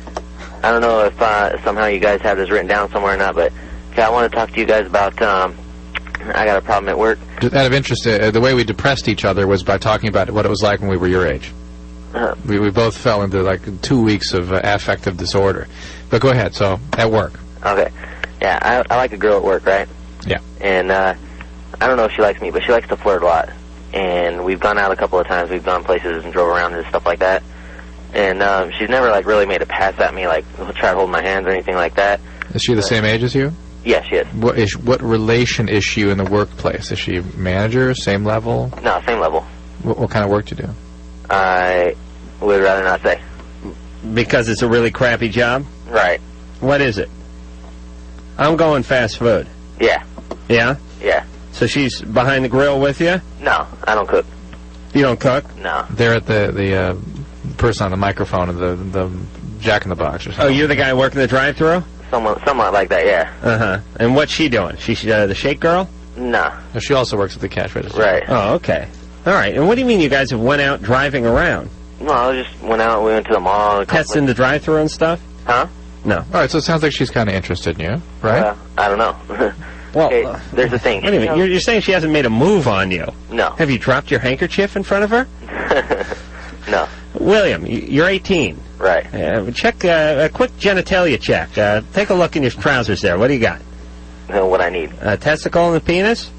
I don't know if somehow you guys have this written down somewhere or not, but I want to talk to you guys about, I got a problem at work. Just out of interest, the way we depressed each other was by talking about what it was like when we were your age. We both fell into like 2 weeks of affective disorder. But go ahead, so, at work. Okay. Yeah, I like a girl at work, right? Yeah. And I don't know if she likes me, but she likes to flirt a lot. And we've gone out a couple of times. We've gone places and drove around and stuff like that. And she's never like really made a pass at me, like try to hold my hands or anything like that. Is she the same age as you? Yeah, she is. What relation is she in the workplace? Is she manager, same level? No, same level. What kind of work do you do? I would rather not say. Because it's a really crappy job? Right. What is it? I'm going fast food. Yeah. Yeah? Yeah. So she's behind the grill with you? No, I don't cook. You don't cook? No. They're at the person on the microphone of the Jack in the Box or something. Oh, you're the guy working the drive-thru? Somewhat like that, yeah. Uh-huh. And what's she doing? She's the shake girl? No. She also works at the cash register. Right. Oh, okay. All right. And what do you mean you guys have went out driving around? No, I just went out, we went to the mall. Testing the drive-thru and stuff? Huh? No. All right, so it sounds like she's kind of interested in you, right? I don't know. Well, okay, there's the thing. Wait a minute. You're saying she hasn't made a move on you? No. Have you dropped your handkerchief in front of her? No. William, you're 18. Right. Check a quick genitalia check. Take a look in your trousers there. What do you got? What I need. A testicle and a penis?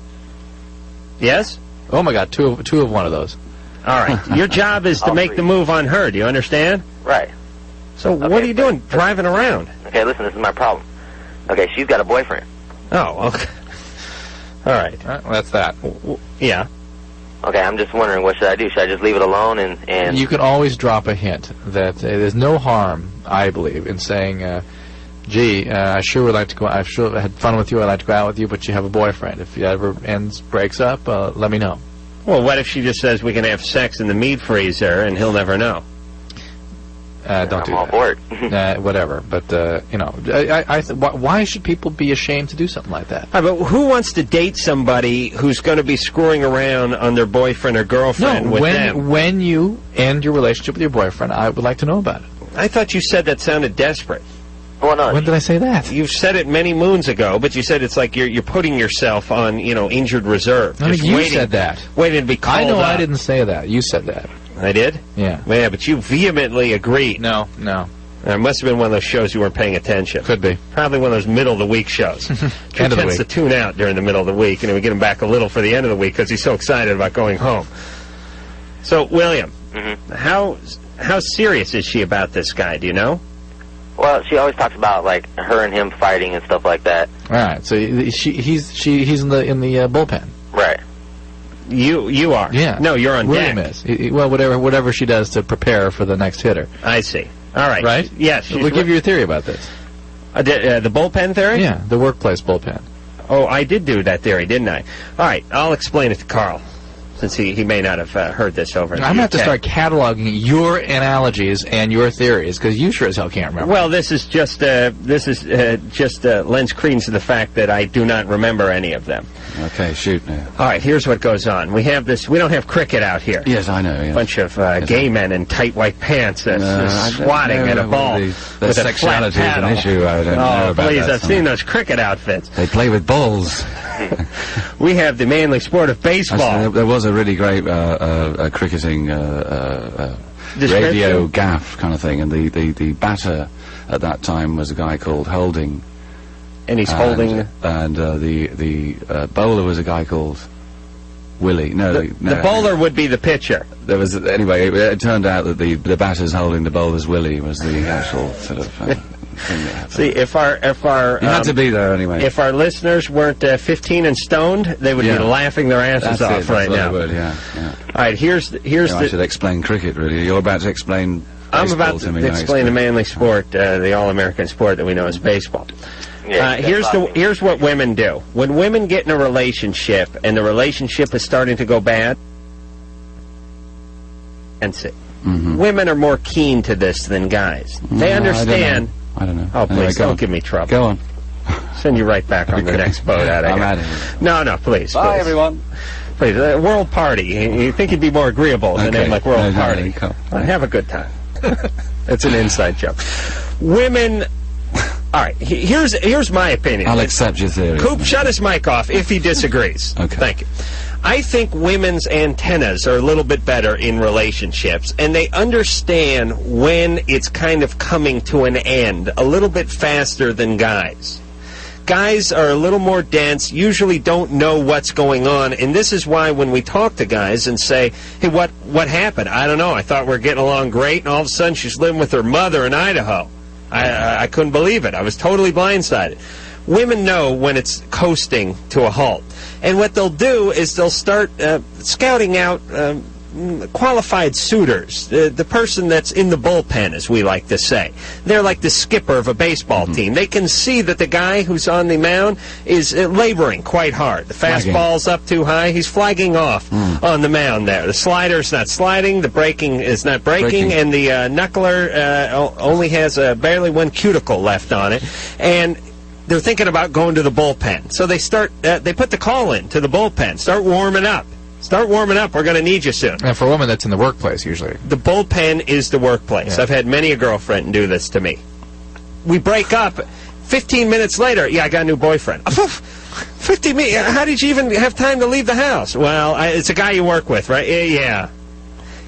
Yes? Oh, my God, two of one of those. All right. Your job is to make the move on her. Do you understand? Right. So what are you doing driving around? Okay, listen, this is my problem. Okay, she's got a boyfriend. Oh, okay. All right. Well, that's that. Yeah. Okay, I'm just wondering, what should I do? Should I just leave it alone and... You can always drop a hint that there's no harm, I believe, in saying, gee, I sure would like to go, I sure had fun with you, I'd like to go out with you, but you have a boyfriend. If it ever breaks up, let me know. Well, what if she just says we can have sex in the meat freezer and he'll never know? Don't do that. I'm all for it. Whatever. But, why should people be ashamed to do something like that? But who wants to date somebody who's going to be screwing around on their boyfriend or girlfriend with them? When you end your relationship with your boyfriend, I would like to know about it. I thought you said that sounded desperate. Well, no. When did I say that? You've said it many moons ago, but you said it's like you're putting yourself on, injured reserve. I mean, you said that. Waiting to be called I know up. I didn't say that. You said that. I did? Yeah. Yeah, but you vehemently agreed. No. It must have been one of those shows you weren't paying attention. Could be. Probably one of those middle-of-the-week shows. Drew tends to tune out during the middle of the week, and then we get him back a little for the end of the week because he's so excited about going home. So, William, how serious is she about this guy? Do you know? Well, she always talks about, like, her and him fighting and stuff like that. All right, so he's in the bullpen. Right. You are? Yeah. No, you're on William deck. is. Well, whatever she does to prepare for the next hitter. I see. All right. Right? Yes. We'll give you a theory about this. The bullpen theory? Yeah, the workplace bullpen. Oh, I did do that theory, didn't I? All right, I'll explain it to Carl. since he may not have heard this over in the I'm going to have to UK. start cataloging your analogies and your theories, because you sure as hell can't remember. Well, this is just lends credence to the fact that I do not remember any of them. Okay, shoot now. All right, here's what goes on. We have this. We don't have cricket out here. Yes, I know. Yes. Bunch of gay men in tight white pants swatting at a ball The with a flat sexuality is paddle. an issue. I don't know about please! that. I've seen those cricket outfits. They play with balls. We have the manly sport of baseball. Actually, there was a really great cricketing radio gaff kind of thing, and the batter at that time was a guy called Holding. And he's holding. And the bowler was a guy called Willie. The bowler would be the pitcher. There was anyway. It turned out that the batter's holding the bowler's Willie was the actual sort of thing that happened. See, if our you had to be there anyway. If our listeners weren't 15 and stoned, they would be laughing their asses off right now. Would, yeah. All right, here's I should explain cricket. Really, you're about to explain. I'm about to explain the manly sport, the all-American sport that we know as baseball. Here's what women do. When women get in a relationship and the relationship is starting to go bad, women are more keen to this than guys. They understand. I don't know. Oh, please, anyway, don't give me trouble. Go on. Send you right back on the next boat out of here. I'm out of here. No, please. Bye, please. everyone. Please, World Party. You think you'd be more agreeable with a name like World Party. Have a good time. It's an inside joke. Women... All right, here's my opinion. I'll accept your theory. Coop, shut his mic off if he disagrees. Okay. Thank you. I think women's antennas are a little bit better in relationships, and they understand when it's kind of coming to an end a little bit faster than guys. Guys are a little more dense, usually don't know what's going on, and this is why when we talk to guys and say, hey, what happened? I don't know. I thought we were getting along great, and all of a sudden she's living with her mother in Idaho. I couldn't believe it. I was totally blindsided. Women know when it's coasting to a halt. And what they'll do is they'll start scouting out qualified suitors, the person that's in the bullpen, as we like to say. They're like the skipper of a baseball team. They can see that the guy who's on the mound is laboring quite hard. The fastball's up too high. He's flagging off on the mound there. The slider's not sliding. The breaking is not breaking. And the knuckler only has barely one cuticle left on it. And they're thinking about going to the bullpen. So they start, they put the call in to the bullpen. Start warming up. Start warming up. We're going to need you soon. And for a woman, that's in the workplace, usually. The bullpen is the workplace. Yeah. I've had many a girlfriend do this to me. We break up. 15 minutes later, I got a new boyfriend. 15 minutes? How did you even have time to leave the house? Well, it's a guy you work with, right? Yeah.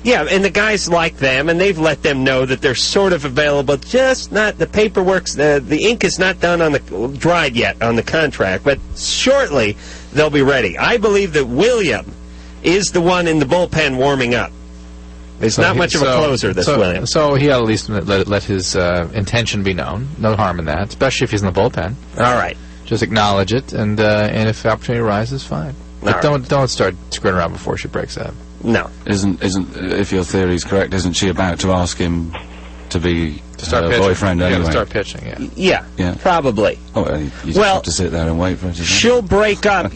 Yeah, and the guys like them, and they've let them know that they're sort of available, just not, the paperwork's, the ink is not done on dried yet on the contract, but shortly they'll be ready. I believe that William is the one in the bullpen warming up. He's not much of a closer, William. So he ought at least let his intention be known. No harm in that, especially if he's in the bullpen. All right. Just acknowledge it, and if the opportunity arises, fine. But don't start screwing around before she breaks up. No. Isn't if your theory is correct, isn't she about to ask him to be her boyfriend anyway? To start pitching, yeah. Probably. Oh, well, you just have to sit there and wait for it to she'll break up,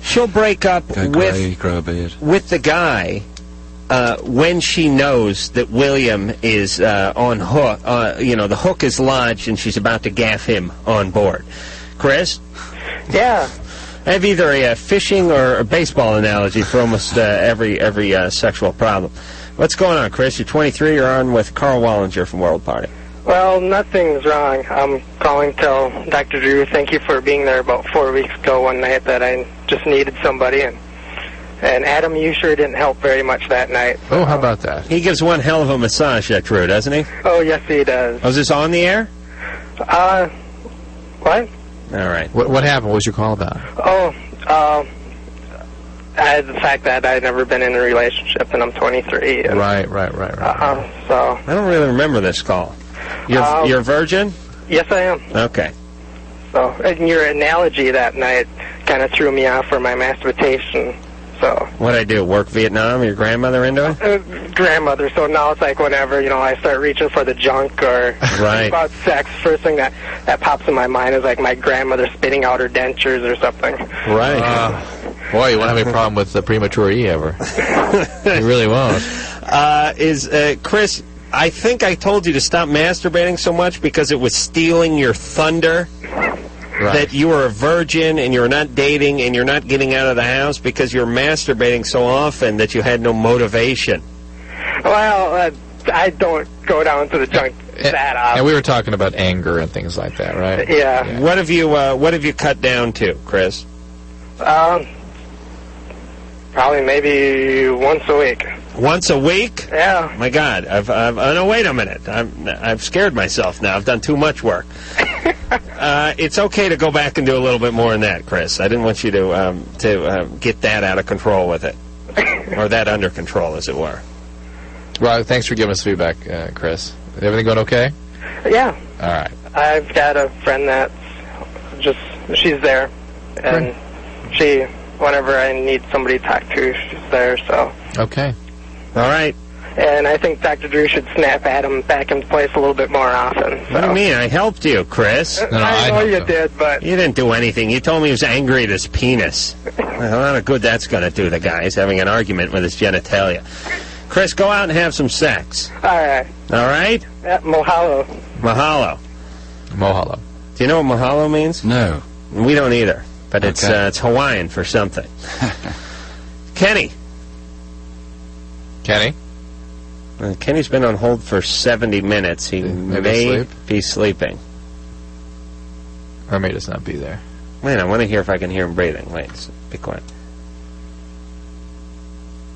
she'll break up grow a beard. with the guy when she knows that William is on hook. The hook is lodged and she's about to gaff him on board. Chris? Yeah. I have either a fishing or a baseball analogy for almost every sexual problem. What's going on, Chris? You're 23. You're on with Karl Wallinger from World Party. Well, nothing's wrong. I'm calling to tell Dr. Drew thank you for being there about 4 weeks ago one night that I just needed somebody. And Adam, you sure didn't help very much that night. Oh, how about that? He gives one hell of a massage, that Drew, doesn't he? Oh, yes, he does. Was this on the air? What? All right. What happened? What was your call about? The fact that I'd never been in a relationship and I'm 23. And, right. So I don't really remember this call. You're a virgin? Yes, I am. Okay. So, and your analogy that night kind of threw me off for my masturbation. So what'd I do? Work Vietnam? Your grandmother into it? Grandmother. So now it's like whenever I start reaching for the junk or about sex, first thing that pops in my mind is like my grandmother spitting out her dentures or something. Right. Boy, you won't have any problem with the premature E ever. You really won't. Chris, I think I told you to stop masturbating so much because it was stealing your thunder. Right. That you were a virgin and you're not dating and you're not getting out of the house because you're masturbating so often that you had no motivation. Well, I don't go down to the junk that often. And we were talking about anger and things like that, right? Yeah. What have you cut down to, Chris? Probably maybe once a week. Once a week? Yeah. My God, no, wait a minute. I've scared myself now. I've done too much work. It's okay to go back and do a little bit more than that, Chris. I didn't want you to get that out of control with it, or that under control, as it were. Well, thanks for giving us feedback, Chris. Everything going okay? Yeah. All right. I've got a friend that's she's there, and she, whenever I need somebody to talk to, she's there, so. Okay. All right. And I think Dr. Drew should snap Adam back into place a little bit more often. So. What do you mean? I helped you, Chris. No, I know you did, but... You didn't do anything. You told me he was angry at his penis. Well, a lot of good that's going to do the guy. He's having an argument with his genitalia. Chris, go out and have some sex. All right. All right? Yeah, mahalo. Mahalo. Mahalo. Do you know what mahalo means? No. We don't either. But it's Hawaiian for something. Kenny. Kenny? Kenny's been on hold for 70 minutes. He may be sleeping. Or may just not be there. Wait, I want to hear if I can hear him breathing. Wait, be quiet.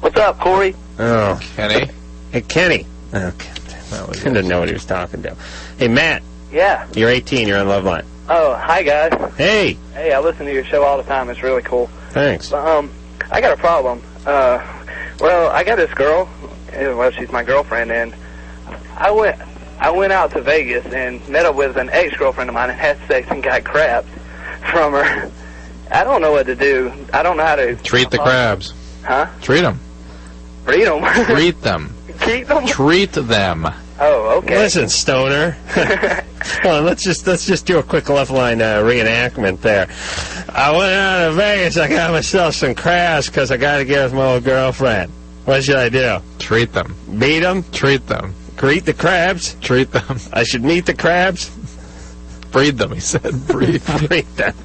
What's up, Corey? Oh. Kenny? Hey, Kenny. Okay. I didn't know what he was talking to. Hey, Matt. Yeah. You're 18. You're on Loveline. Oh, hi, guys. Hey. Hey, I listen to your show all the time. It's really cool. Thanks. I got a problem. Well, I got this girl. Well, she's my girlfriend, and I went out to Vegas and met up with an ex-girlfriend of mine and had sex and got crabs from her. I don't know what to do. I don't know how to... Treat the crabs. Huh? Treat them. Treat them? Treat them. Keep them? Treat them. Oh, okay. Listen, Stoner. Hold on, let's just do a quick Loveline reenactment there. I went out to Vegas. I got myself some crabs because I got to get with my old girlfriend. What should I do? Treat them. Beat them? Treat them. Greet the crabs? Treat them. I should meet the crabs? Breed them, he said. Breed. Breed them.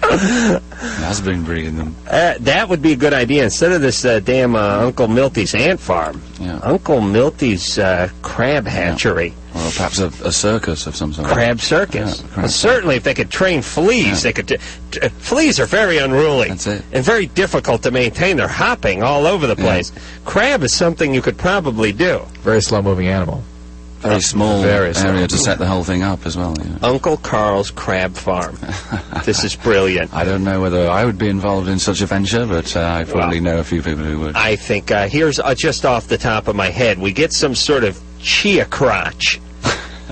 Has been breeding them. That would be a good idea. Instead of this damn Uncle Milty's ant farm, Uncle Milty's crab hatchery. Or perhaps a circus of some sort. Crab circus. Well, certainly, if they could train fleas, they could... fleas are very unruly. That's it. And very difficult to maintain. They're hopping all over the place. Crab is something you could probably do. Very slow-moving animal. Very small area to set the whole thing up as well. You know. Uncle Carl's Crab Farm. This is brilliant. I don't know whether I would be involved in such a venture, but I probably know a few people who would. I think, here's just off the top of my head, we get some sort of chia crotch.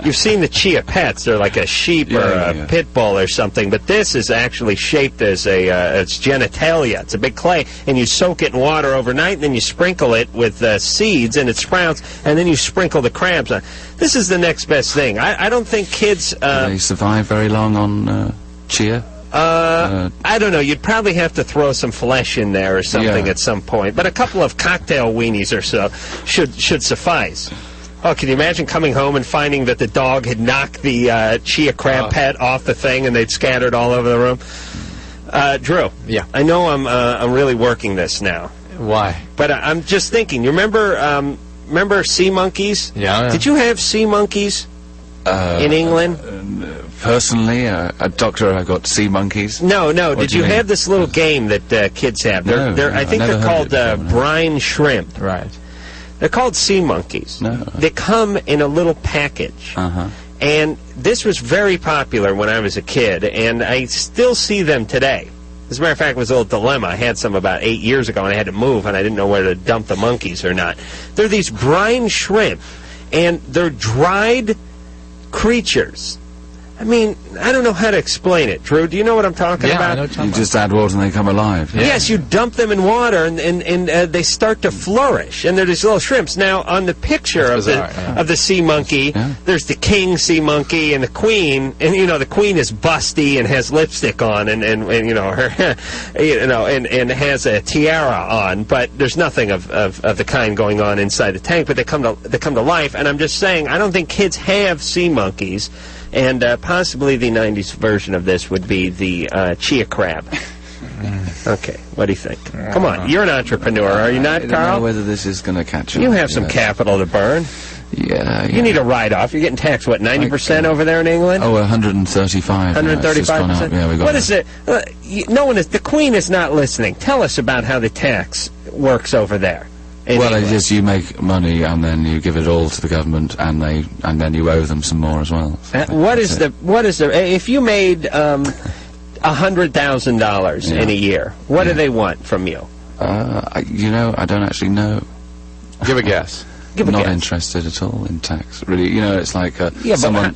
You've seen the chia pets. They're like a sheep or a pit bull or something, but this is actually shaped as it's genitalia. It's a big clay, and you soak it in water overnight, and then you sprinkle it with seeds, and it sprouts, and then you sprinkle the crabs on. This is the next best thing. I don't think kids... Do they survive very long on chia? I don't know. You'd probably have to throw some flesh in there or something at some point, but a couple of cocktail weenies or so should suffice. Oh, can you imagine coming home and finding that the dog had knocked the chia crab pet off the thing and they'd scattered all over the room? Drew. Yeah. I know I'm really working this now. Why? But I'm just thinking. You remember sea monkeys? Yeah. Did you have sea monkeys in England? Personally, a doctor, I got sea monkeys. No. Did you have this little game that kids have? I think they're called brine shrimp. Right. They're called sea monkeys. No. They come in a little package. And this was very popular when I was a kid, and I still see them today. As a matter of fact, it was a little dilemma. I had some about 8 years ago, and I had to move, and I didn't know whether to dump the monkeys or not. They're these brine shrimp, and they're dried creatures. I mean, I don't know how to explain it. Drew, do you know what I'm talking about? I know what you're talking You just add water and they come alive. Yeah. Yes, you dump them in water, and they start to flourish, and they're these little shrimps. Now, on the picture of the sea monkey, there's the king sea monkey and the queen, and the queen is busty and has lipstick on, and her, and has a tiara on, but there's nothing of the kind going on inside the tank. But they come to life, and I'm just saying, I don't think kids have sea monkeys. And possibly the 90s version of this would be the chia crab. Okay, what do you think? Come on, you're an entrepreneur, are you not, Carl? I Carl? don't know whether this is going to catch on. You have some capital to burn. Yeah. You need a write-off. You're getting taxed, what, 90% over there in England? Oh, 135. 135%? Yeah, we got what is it? No one is. The Queen is not listening. Tell us about how the tax works over there. Well, it's just you make money and then you give it all to the government, and then you owe them some more as well. So what is the if you made $100,000 in a year, what do they want from you? I don't actually know. Give a guess. Not interested at all in tax, really. It's like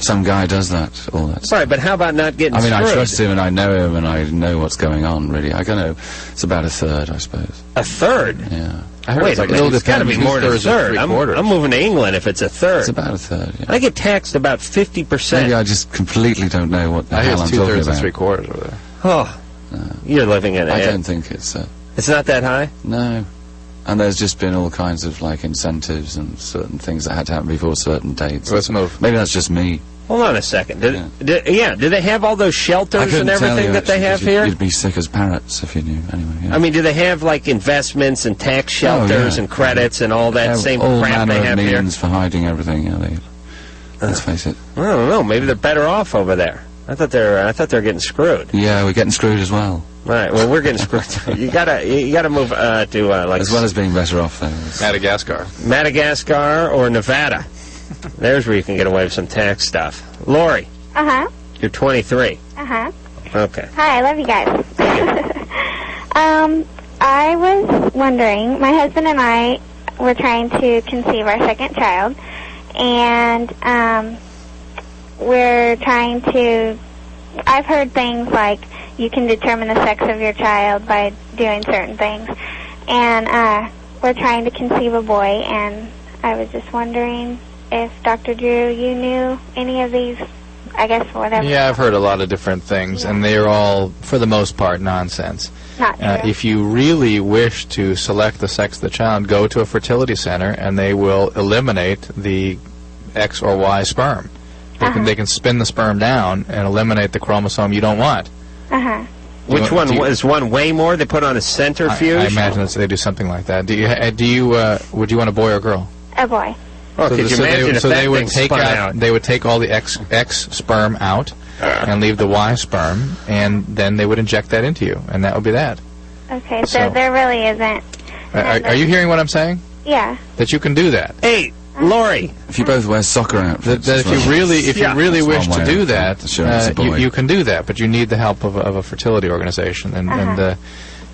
some guy does that, all that stuff. Right, but how about not getting screwed? I trust him and I know him and I know what's going on, really. I don't know. It's about a third, I suppose. A third? Yeah. Wait, it's got to be more than a third. I'm moving to England if it's a third. It's about a third, yeah. I get taxed about 50%. Maybe I just completely don't know what the hell I'm talking about. I hear 2/3 and 3/4 over there. Oh, you're living in it. I don't think it's... It's not that high? No. And there's just been all kinds of, incentives and certain things that had to happen before certain dates. Let's move. Maybe that's just me. Hold on a second. Do they have all those shelters and everything that they have here? You'd be sick as parrots if you knew. Anyway, yeah. I mean, do they have, investments and tax shelters and credits and all that same crap they have here? All manner of means for hiding everything, let's face it. I don't know. Maybe they're better off over there. I thought they're getting screwed. Yeah, we're getting screwed as well. Right. Well, we're getting screwed. You gotta move to as well as being better off there. Madagascar or Nevada. There's where you can get away with some tax stuff. Lori. Uh-huh. You're 23. Uh-huh. Okay. Hi, I love you guys. I was wondering, my husband and I were trying to conceive our second child, and we're trying to... I've heard things like you can determine the sex of your child by doing certain things, and we're trying to conceive a boy, and I was just wondering if, Dr. Drew, you knew any of these, I guess, whatever. Yeah, I've heard a lot of different things, and they're all, for the most part, nonsense. Not true. If you really wish to select the sex of the child, go to a fertility center, and they will eliminate the X or Y sperm. They can spin the sperm down and eliminate the chromosome you don't want. Uh-huh. Which one is one way more? They put on a centrifuge? I imagine they do something like that. Would you want a boy or a girl? A boy. Oh, could you imagine if that thing spun out? They would take all the X sperm out and leave the Y sperm, and then they would inject that into you, and that would be that. Okay, so there really isn't... Are you hearing what I'm saying? Yeah. That you can do that. Hey, Lori. If you both wear soccer outfits... That if you really wish to do that, you can do that, but you need the help of a fertility organization, and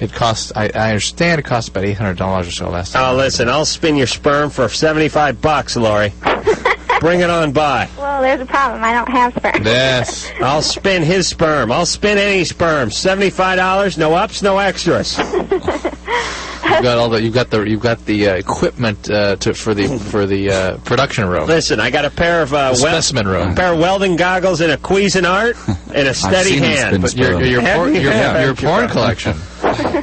it costs, I understand it costs about $800 or so last time. Oh, listen, I'll spin your sperm for $75, Lori. Bring it on by. Well, there's a problem. I don't have sperm. Yes. I'll spin his sperm. I'll spin any sperm. $75, no ups, no extras. You've got the equipment for the production room. Listen, I got a pair of specimen room, a pair of welding goggles and a Cuisinart and a steady hand. But your porn collection.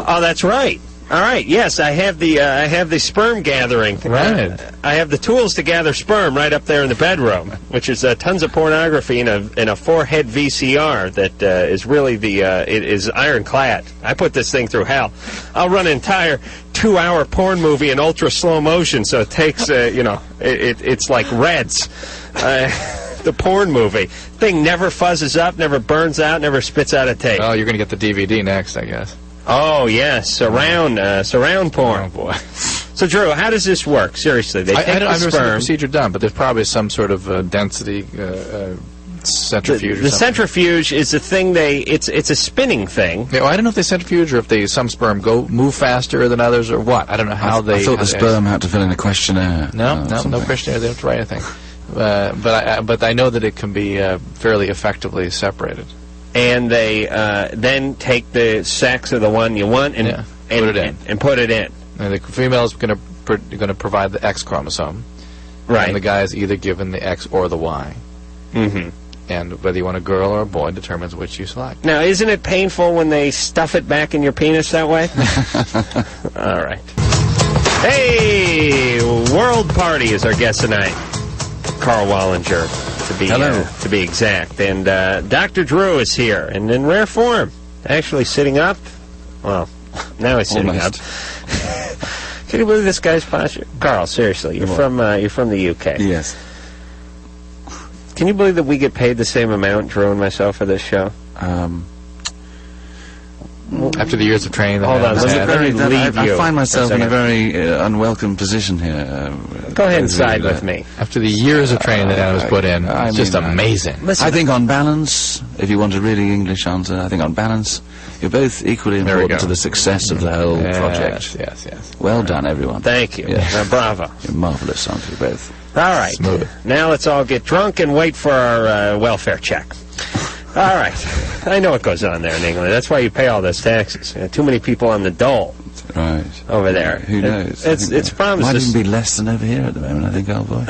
Oh, that's right. All right. Yes, I have the sperm gathering. Right. I have the tools to gather sperm right up there in the bedroom, which is tons of pornography in a 4-head VCR that is really it is ironclad. I put this thing through hell. I'll run an entire 2-hour porn movie in ultra slow motion, so it takes it's like Reds. The porn movie thing never fuzzes up, never burns out, never spits out a tape. Oh, you're going to get the DVD next, I guess. Oh, yes, surround porn. Oh, boy. So, Drew, how does this work? Seriously, they take the sperm. I've never seen the procedure done, but there's probably some sort of density centrifuge. The centrifuge is a thing it's a spinning thing. Yeah, well, I don't know if they centrifuge or if some sperm move faster than others or what. I don't know how they... I thought the sperm had to fill in a questionnaire. No questionnaire. They don't have to write anything. but I know that it can be fairly effectively separated. And they then take the sex of the one you want and put it in. And the female is going to provide the X chromosome. Right. And the guy is either given the X or the Y. Mm-hmm. And whether you want a girl or a boy determines which you select. Now, isn't it painful when they stuff it back in your penis that way? All right. Hey, World Party is our guest tonight. Karl Wallinger, to be exact. And Dr. Drew is here, and in rare form. Actually sitting up. Well, now he's sitting up. Can you believe this guy's posture? Karl, seriously, you're from the UK. Yes. Can you believe that we get paid the same amount, Drew and myself, for this show? After the years of training, I find myself in a very unwelcome position here. Go ahead and side with me. After the years of training that Adam's put in, it's just amazing. I think on balance, if you want a really English answer, I think on balance, you're both equally important to the success of the whole project. Yes. Well done, everyone. Thank you. Bravo. You're marvellous, aren't you both? All right. Smooth. Now let's all get drunk and wait for our welfare check. All right. I know what goes on there in England. That's why you pay all those taxes. Too many people on the dole. Right. Over there. Who knows? It's promised. Might even be less than over here at the moment, I think, old boy.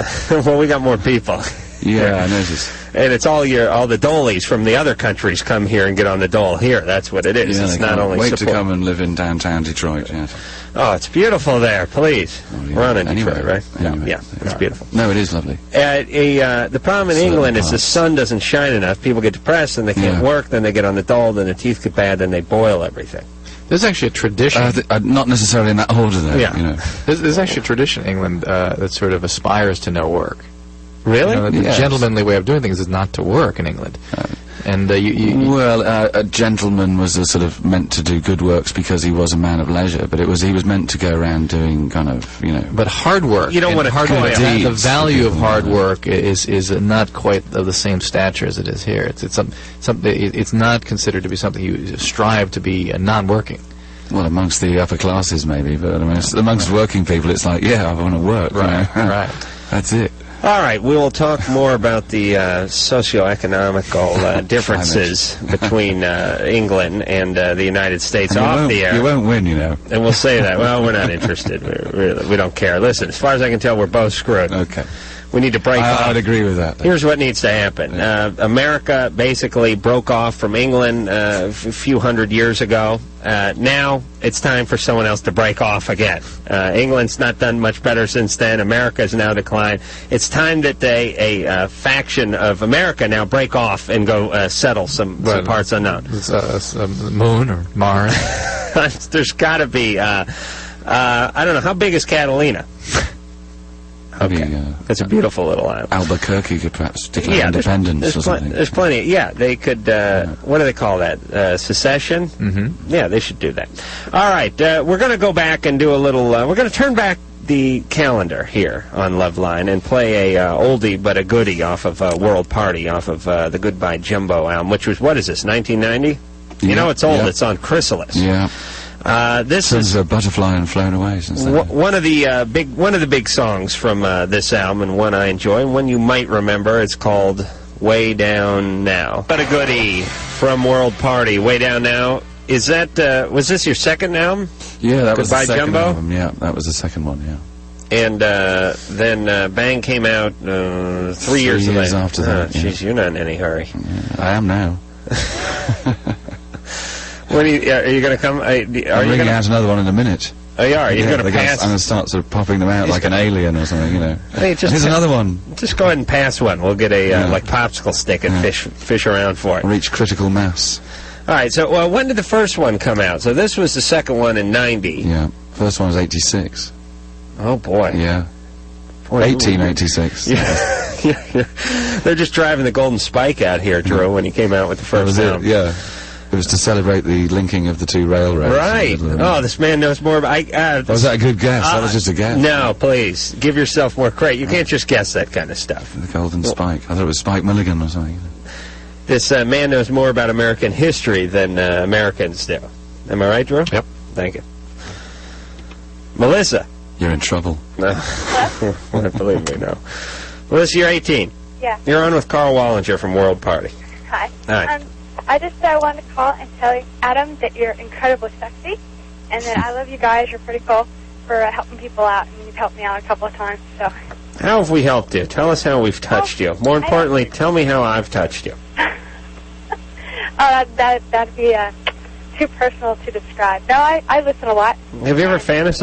Well, we got more people. Yeah, I noticed. And it's all the doleys from the other countries come here and get on the dole here. That's what it is. Yeah, it's not only wait to come and live in downtown Detroit, yes. Oh, it's beautiful there, please. We're on in Detroit, right? Anyway, yeah, it's beautiful. No, it is lovely. The problem in England is the sun doesn't shine enough. People get depressed and they can't work, then they get on the dole, then their teeth get bad, then they boil everything. There's actually a tradition. Not necessarily in that order, though. Yeah. You know. There's actually a tradition in England that sort of aspires to no work. Really? The gentlemanly way of doing things is not to work in England. And a gentleman was sort of meant to do good works because he was a man of leisure, but he was meant to go around doing kind of, But hard work. You don't want to the value of hard work is not quite of the same stature as it is here. It's not considered to be something you strive to be non-working. Well, amongst the upper classes, maybe, but amongst working people, it's like, I want to work. Right, right. That's it. All right, we will talk more about the socio-economical differences between England and the United States off the air. You won't win, And we'll say that. Well, we're not interested. We don't care. Listen, as far as I can tell, we're both screwed. Okay. We need to break off. I'd agree with that. Here's what needs to happen. America basically broke off from England a few hundred years ago. Now it's time for someone else to break off again. England's not done much better since then. America's now declined. It's time that a faction of America now break off and go settle some parts unknown. The moon or Mars? There's got to be. I don't know. How big is Catalina? Okay. It's a beautiful little island. Albuquerque could perhaps declare independence or something. There's plenty. They could, what do they call that? Secession? Mm-hmm. Yeah, they should do that. All right, we're going to go back and do a little, we're going to turn back the calendar here on Loveline and play a oldie but a goodie off of World Party, off of the Goodbye Jumbo album, which was, what is this, 1990? Yeah, it's old. It's on Chrysalis. Yeah. This is a butterfly and flown away since then. One of the big songs from this album, and one I enjoy, and one you might remember. It's called "Way Down Now." But a goodie from World Party, "Way Down Now." Is that was this your second album? Yeah, that was the second Jumbo? album. Yeah, that was the second one. Yeah. And then Bang came out 3 years later. After that. Jeez, you're not in any hurry. Yeah, I am now. When are you going to come? I'm bringing out another one in a minute. Oh, you are? You're going to pass? I'm going to start sort of popping them out like an alien or something, Hey, here's another one. Just go ahead and pass one. We'll get a popsicle stick and fish around for it. Reach critical mass. All right, so when did the first one come out? So this was the second one in 90. Yeah, first one was 86. Oh, boy. Yeah. 1886. Yeah. They're just driving the Golden Spike out here, Drew, when he came out with the first album. Yeah. It was to celebrate the linking of the two railroads. Right. Oh, this man knows more about... was that a good guess? That was just a guess. No, please. Give yourself more credit. You can't just guess that kind of stuff. The Golden Spike. I thought it was Spike Milligan or something. This man knows more about American history than Americans do. Am I right, Drew? Yep. Thank you. Melissa. You're in trouble. No. Believe me, no. Melissa, you're 18. Yeah. You're on with Karl Wallinger from World Party. Hi. Hi. I just wanted to call and tell you, Adam, that you're incredibly sexy, and that I love you guys. You're pretty cool for helping people out, and you've helped me out a couple of times. So. How have we helped you? Tell us how we've touched you. More importantly, tell me how I've touched you. That'd be too personal to describe. No, I listen a lot. Have you ever fantasized